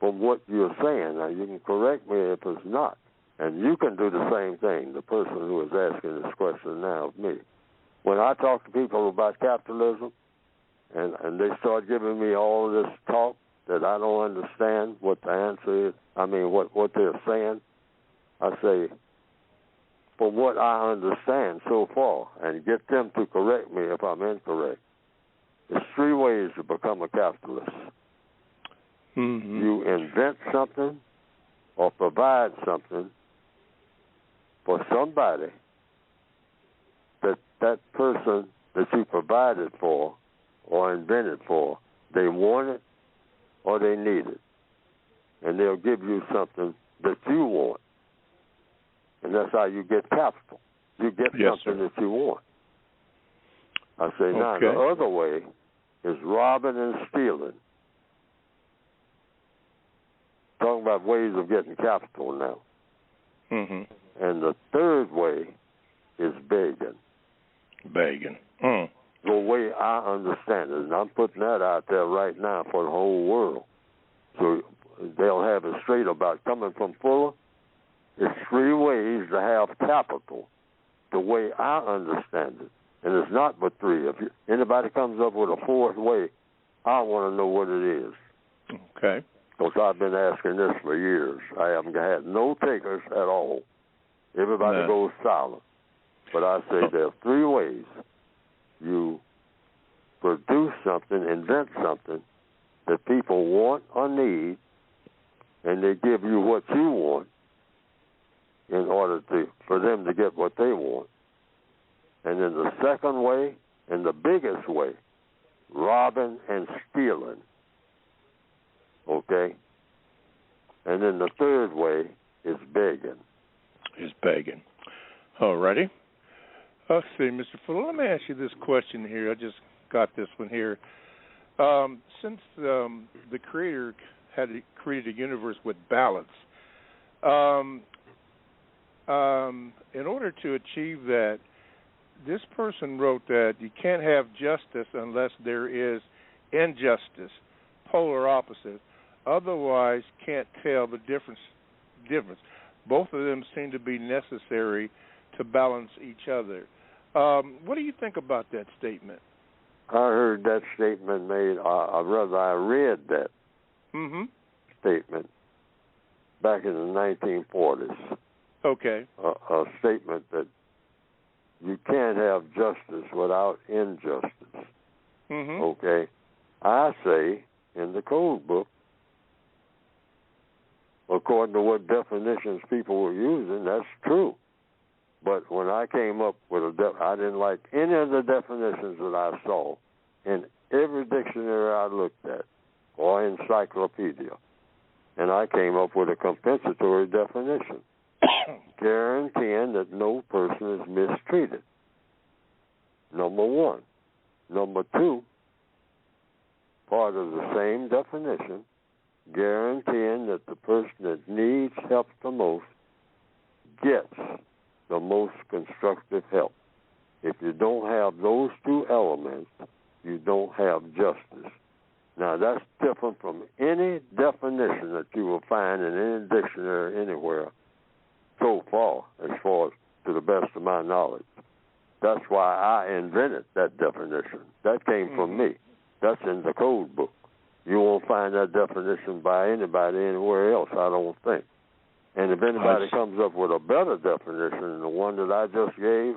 from what you're saying. Now, you can correct me if it's not. And you can do the same thing, the person who is asking this question now of me. When I talk to people about capitalism, and they start giving me all this talk that I don't understand what the answer is, what they're saying, I say, from what I understand so far, and get them to correct me if I'm incorrect, there's three ways to become a capitalist. Mm-hmm. You invent something or provide something for somebody that person that you provided for or invented for, they want it or they need it. And they'll give you something that you want. And that's how you get capital. You get something that you want. I say, now, the other way is robbing and stealing. Talking about ways of getting capital now. Mm-hmm. And the third way is begging. Begging. The way I understand it. And I'm putting that out there right now for the whole world. So they'll have it straight about coming from Fuller. It's three ways to have capital, the way I understand it. And it's not but three. If anybody comes up with a fourth way, I want to know what it is. Okay. Because I've been asking this for years. I haven't had no takers at all. Everybody goes silent. But I say there are three ways. You produce something, invent something that people want or need, and they give you what you want in order for them to get what they want. And then the second way, and the biggest way, robbing and stealing. Okay? And then the third way is begging. Is begging. All righty. Let's see, Mr. Fuller, let me ask you this question here. I just got this one here. Since the Creator had created a universe with balance, in order to achieve that, this person wrote that you can't have justice unless there is injustice, polar opposite. Otherwise, can't tell the difference. Both of them seem to be necessary to balance each other. What do you think about that statement? I heard that statement made, I read that statement back in the 1940s. Okay. A statement that you can't have justice without injustice. Okay. I say in the code book, according to what definitions people were using, that's true. But when I came up with I didn't like any of the definitions that I saw in every dictionary I looked at or encyclopedia. And I came up with a compensatory definition, guaranteeing that no person is mistreated. Number one. Number two, part of the same definition, guaranteeing that the person that needs help the most gets the most constructive help. If you don't have those two elements, you don't have justice. Now, that's different from any definition that you will find in any dictionary anywhere so far as to the best of my knowledge. That's why I invented that definition. That came from me. That's in the code book. You won't find that definition by anybody anywhere else, I don't think. And if anybody comes up with a better definition than the one that I just gave,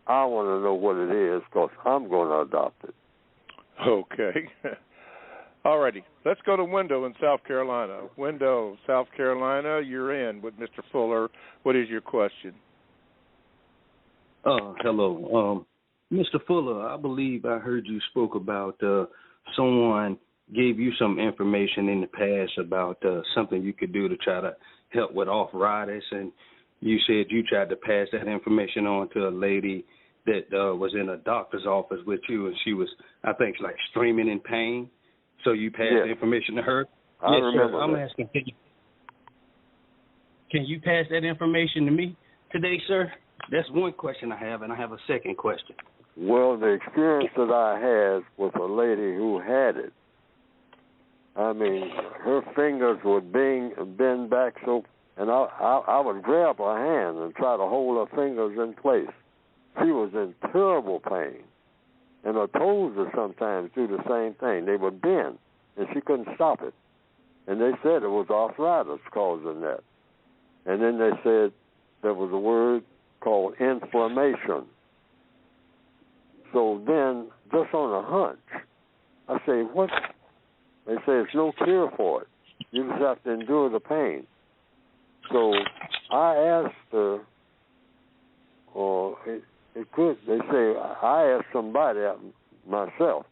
I want to know what it is because I'm going to adopt it. Okay. All righty. Let's go to Wendell in South Carolina. Wendell, South Carolina, you're in with Mr. Fuller. What is your question? Hello. Mr. Fuller, I believe I heard you spoke about someone gave you some information in the past about something you could do to try to help with arthritis, and you said you tried to pass that information on to a lady that was in a doctor's office with you, and she was, I think, like screaming in pain. So you passed the information to her? I remember. Sir. I'm asking, can you pass that information to me today, sir? That's one question I have, and I have a second question. Well, the experience that I had with a lady who had it, I mean, her fingers would bend back so, and I would grab her hand and try to hold her fingers in place. She was in terrible pain. And her toes would sometimes do the same thing. They would bend, and she couldn't stop it. And they said it was arthritis causing that. And then they said there was a word called inflammation. So then, just on a hunch, I say, what? They say there's no cure for it. You just have to endure the pain. So I asked her, they say, I asked somebody myself,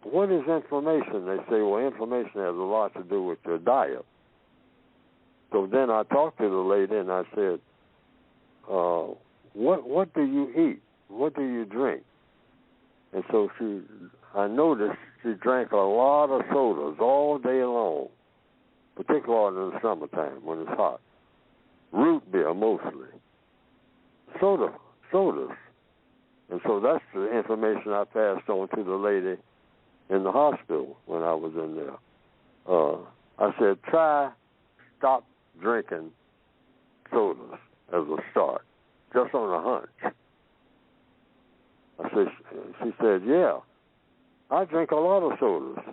what is inflammation? They say, well, inflammation has a lot to do with your diet. So then I talked to the lady and I said, what do you eat? What do you drink? And so I noticed she drank a lot of sodas all day long, particularly in the summertime when it's hot. Root beer mostly. Sodas. And so that's the information I passed on to the lady in the hospital when I was in there. I said, stop drinking sodas as a start, just on a hunch. She said, yeah, I drink a lot of sodas.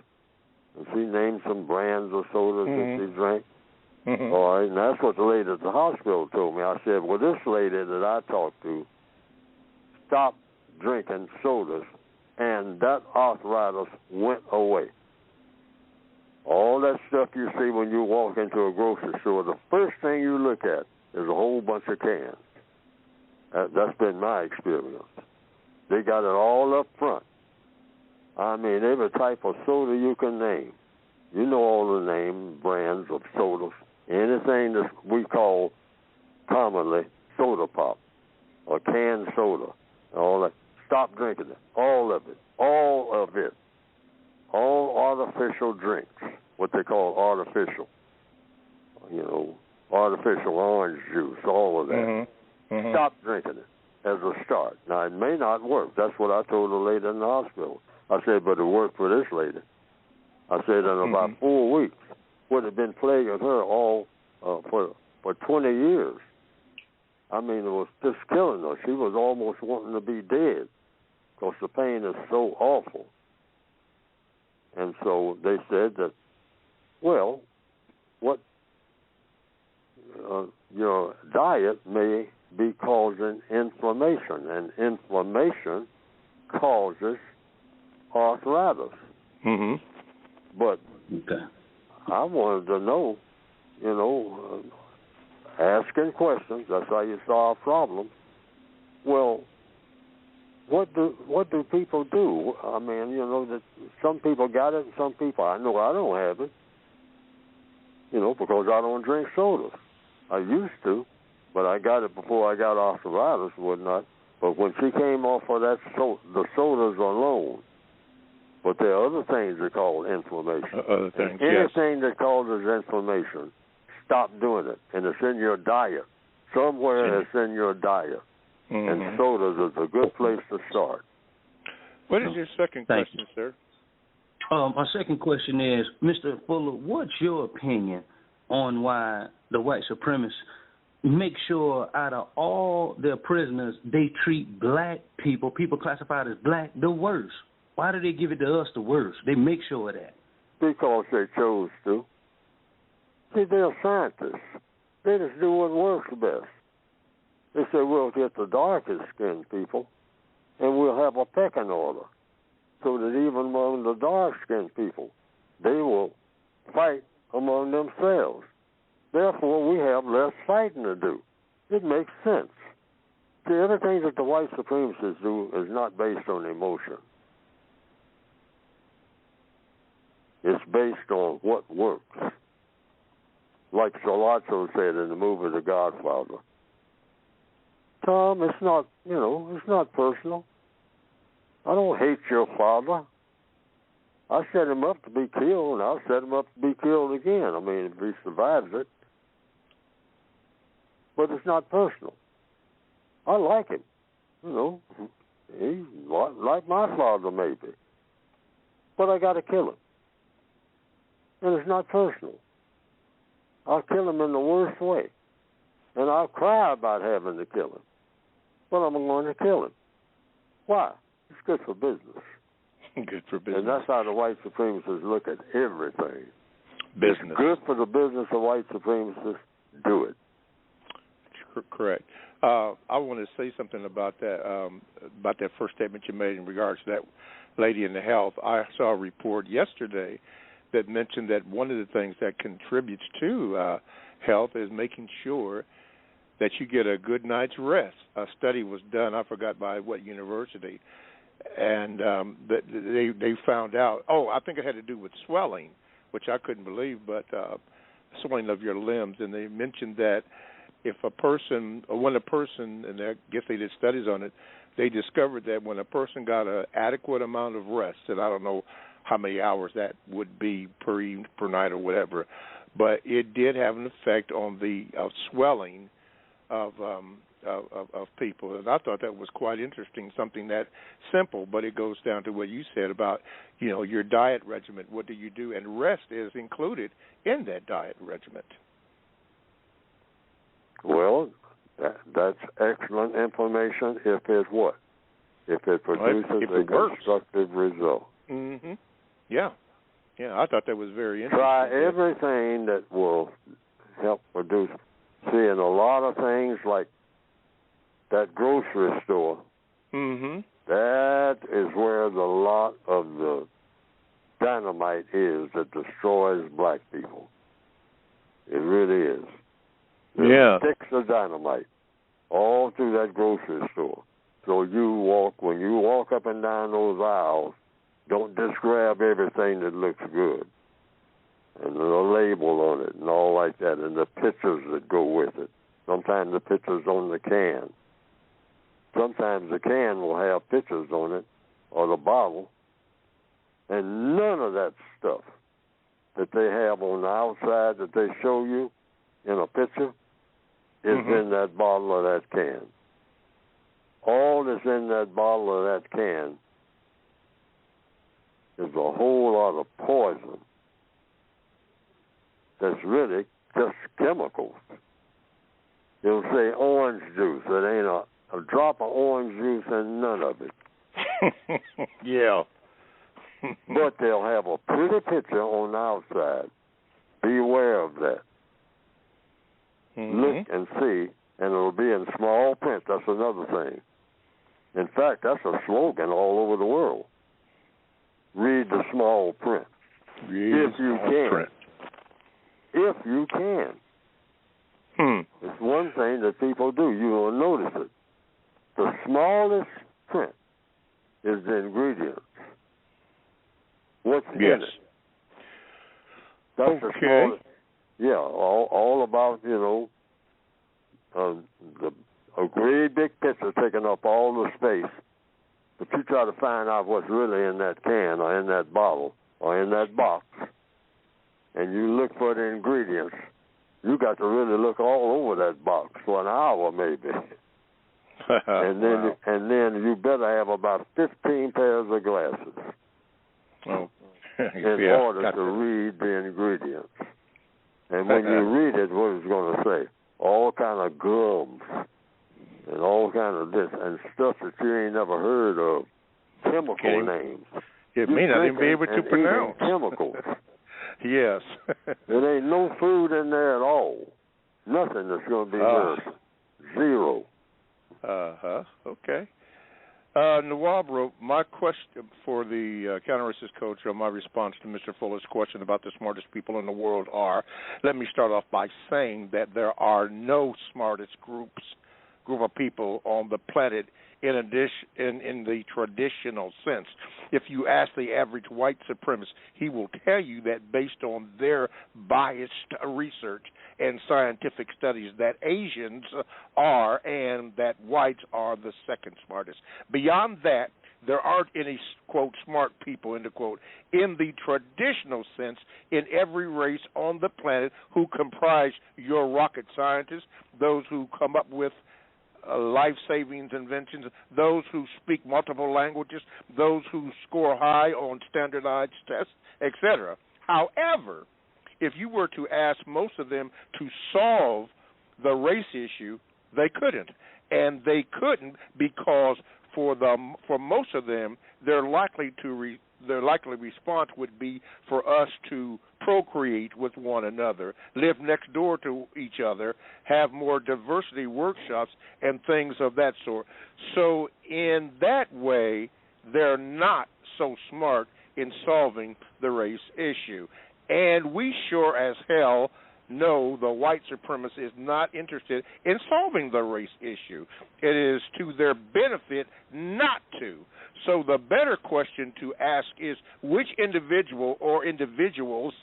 And she named some brands of sodas that she drank. Mm-hmm. All right, and that's what the lady at the hospital told me. I said, well, this lady that I talked to stopped drinking sodas, and that arthritis went away. All that stuff you see when you walk into a grocery store, the first thing you look at is a whole bunch of cans. That's been my experience. They got it all up front. I mean, every type of soda you can name. You know all the name brands of sodas. Anything that we call commonly soda pop or canned soda, all that. Stop drinking it. All of it. All of it. All artificial drinks, what they call artificial. You know, artificial orange juice, all of that. Mm-hmm. Mm-hmm. Stop drinking it as a start. Now, it may not work. That's what I told the lady in the hospital. I said, but it worked for this lady. I said, in about 4 weeks, what had been plaguing her all for 20 years. I mean, it was just killing her. She was almost wanting to be dead because the pain is so awful. And so they said that, well, what your diet may be causing inflammation, and inflammation causes arthritis. Mm-hmm. But I wanted to know, asking questions, that's how you solve problems. Well, what do people do? I mean, that some people got it and some people, I know I don't have it, because I don't drink sodas. I used to, but I got it before I got arthritis and whatnot. But when she came off of that, the sodas alone, but there are other things that call inflammation. Other things, anything that causes inflammation, stop doing it. And it's in your diet. Somewhere it's in your diet. Mm-hmm. And sodas is a good place to start. What is your second question, sir? My second question is, Mr. Fuller, what's your opinion on why the white supremacists make sure out of all their prisoners, they treat black people classified as black, the worst? Why do they give it to us the worst? They make sure of that. Because they chose to. See, they're scientists. They just do what works best. They say, we'll get the darkest skinned people, and we'll have a pecking order, so that even among the dark skinned people, they will fight among themselves. Therefore, we have less fighting to do. It makes sense. See, everything that the white supremacists do is not based on emotion. It's based on what works. Like Solazzo said in the movie The Godfather. Tom, it's not, it's not personal. I don't hate your father. I set him up to be killed, and I'll set him up to be killed again. I mean, if he survives it. But it's not personal. I like him. He's like my father maybe. But I got to kill him. And it's not personal. I'll kill him in the worst way. And I'll cry about having to kill him. But I'm going to kill him. Why? It's good for business. Good for business. And that's how the white supremacists look at everything. Business. It's good for the business of white supremacists. Do it. Correct. I want to say something about that first statement you made in regards to that lady in the health. I saw a report yesterday that mentioned that one of the things that contributes to health is making sure that you get a good night's rest. A study was done, I forgot by what university, and they found out, I think it had to do with swelling, which I couldn't believe, but swelling of your limbs, and they mentioned that if a person, and I guess they did studies on it, they discovered that when a person got an adequate amount of rest, and I don't know how many hours that would be per night or whatever, but it did have an effect on the swelling of people, and I thought that was quite interesting. Something that simple, but it goes down to what you said about your diet regimen. What do you do? And rest is included in that diet regimen. Well, that's excellent information if it what? If it produces a constructive result. Mm-hmm. Yeah, I thought that was very interesting. Try everything that will help produce. Seeing a lot of things like that grocery store. Mm-hmm. That is where the lot of the dynamite is that destroys black people. It really is. There's sticks of dynamite all through that grocery store. So when you walk up and down those aisles, don't just grab everything that looks good. And the label on it and all like that, and the pictures that go with it. Sometimes the pictures on the can. Sometimes the can will have pictures on it, or the bottle, and none of that stuff that they have on the outside that they show you in a picture is in that bottle or that can. All that's in that bottle or that can is a whole lot of poison that's really just chemicals. It'll say orange juice. There ain't a drop of orange juice in none of it. Yeah. But they'll have a pretty picture on the outside. Beware of that. Look and see, and it'll be in small print. That's another thing. In fact, that's a slogan all over the world. Read the small print. If you can. If you can. It's one thing that people do. You will notice it. The smallest print is the ingredients. What's in it? That's the smallest. Yeah, all about, a great big picture taking up all the space. But you try to find out what's really in that can or in that bottle or in that box, and you look for the ingredients, you got to really look all over that box for an hour maybe. And then you better have about 15 pairs of glasses in order to read the ingredients. And when you read it, what it's going to say? All kind of gums and all kind of this and stuff that you ain't never heard of. Chemical names. It may not even be able to pronounce. Chemicals. Yes. There ain't no food in there at all. Nothing that's going to be nourishing. Zero. Okay. Nawab wrote, my question for the counter-racist coach, my response to Mr. Fuller's question about the smartest people in the world are, let me start off by saying that there are no smartest group of people on the planet in the traditional sense. If you ask the average white supremacist, he will tell you that based on their biased research and scientific studies that Asians are and that whites are the second smartest. Beyond that, there aren't any, quote, smart people, end of quote, in the traditional sense in every race on the planet who comprise your rocket scientists, those who come up with life-saving inventions, those who speak multiple languages, those who score high on standardized tests, etc. However, if you were to ask most of them to solve the race issue, they couldn't. And they couldn't because for most of them, their likely response would be for us to procreate with one another, live next door to each other, have more diversity workshops, and things of that sort. So in that way, they're not so smart in solving the race issue. And we sure as hell know the white supremacist is not interested in solving the race issue. It is to their benefit not to. So the better question to ask is which individual or individuals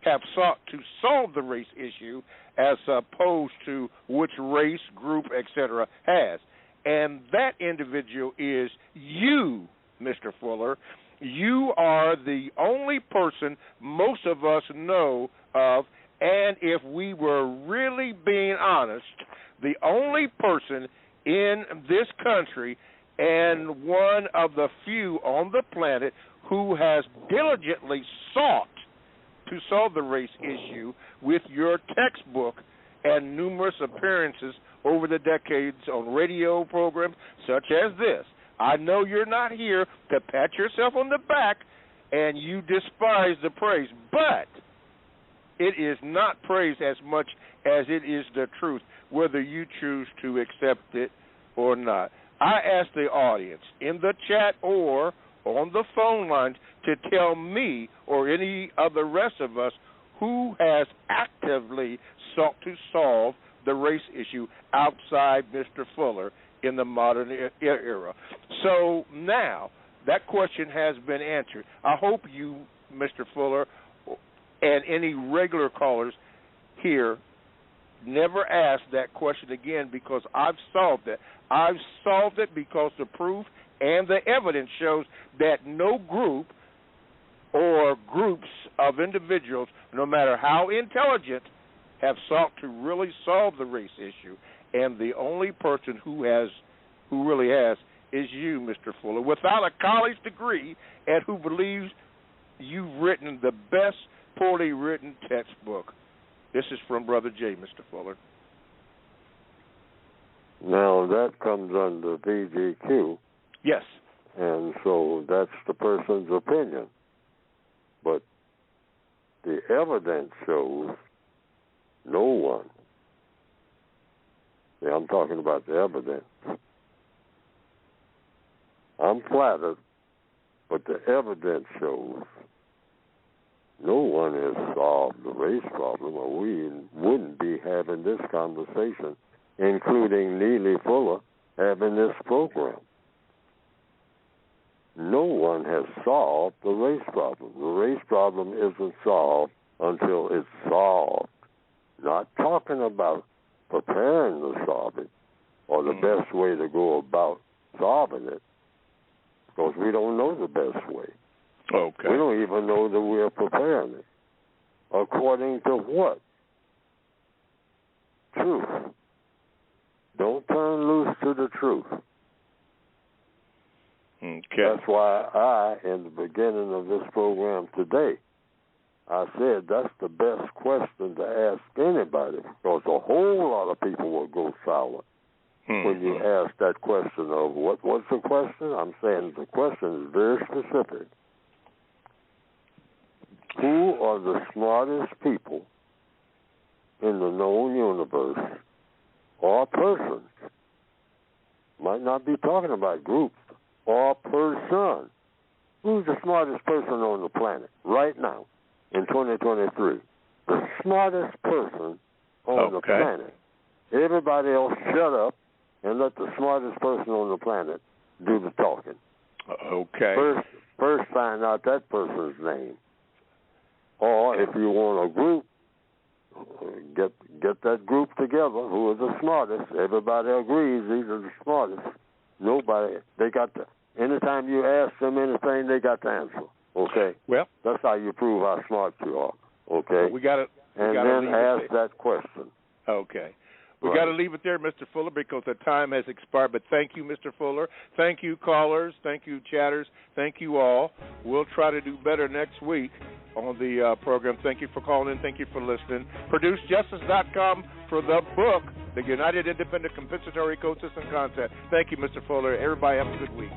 have sought to solve the race issue as opposed to which race, group, etc. has. And that individual is you, Mr. Fuller. You are the only person most of us know of, and if we were really being honest, the only person in this country and one of the few on the planet who has diligently sought to solve the race issue with your textbook and numerous appearances over the decades on radio programs such as this. I know you're not here to pat yourself on the back and you despise the praise, but it is not praise as much as it is the truth, whether you choose to accept it or not. I ask the audience in the chat or on the phone lines to tell me or any of the rest of us who has actively sought to solve the race issue outside Mr. Fuller in the modern era. So now that question has been answered. I hope you, Mr. Fuller, and any regular callers here never ask that question again because I've solved it. I've solved it because the proof and the evidence shows that no group or groups of individuals, no matter how intelligent, have sought to really solve the race issue. And the only person who really has is you, Mr. Fuller, without a college degree and who believes you've written the best poorly written textbook. This is from Brother J, Mr. Fuller. Now, that comes under VGQ. Yes. And so that's the person's opinion. But the evidence shows no one. See, I'm talking about the evidence. I'm flattered, but the evidence shows no one has solved the race problem, or we wouldn't be having this conversation, including Neely Fuller having this program. No one has solved the race problem. The race problem isn't solved until it's solved. Not talking about preparing to solve it or the best way to go about solving it, because we don't know the best way. Okay. We don't even know that we're preparing it. According to what? Truth. Don't turn loose to the truth. Okay. That's why in the beginning of this program today, I said that's the best question to ask anybody, because a whole lot of people will go silent when you ask that question of what's the question? I'm saying the question is very specific. Who are the smartest people in the known universe or persons? Might not be talking about groups. or person. Who's the smartest person on the planet right now in 2023? The smartest person on the planet. Everybody else shut up and let the smartest person on the planet do the talking. Okay. First find out that person's name. Or if you want a group, get that group together who are the smartest. Everybody agrees these are the smartest. Nobody, anytime you ask them anything, they got the answer. Okay? Well, that's how you prove how smart you are. Okay? And then ask that question. Okay. We got to leave it there, Mr. Fuller, because the time has expired. But thank you, Mr. Fuller. Thank you, callers. Thank you, chatters. Thank you all. We'll try to do better next week on the program. Thank you for calling in. Thank you for listening. ProduceJustice.com for the book, The United Independent Compensatory Code System Concept. Thank you, Mr. Fuller. Everybody have a good week.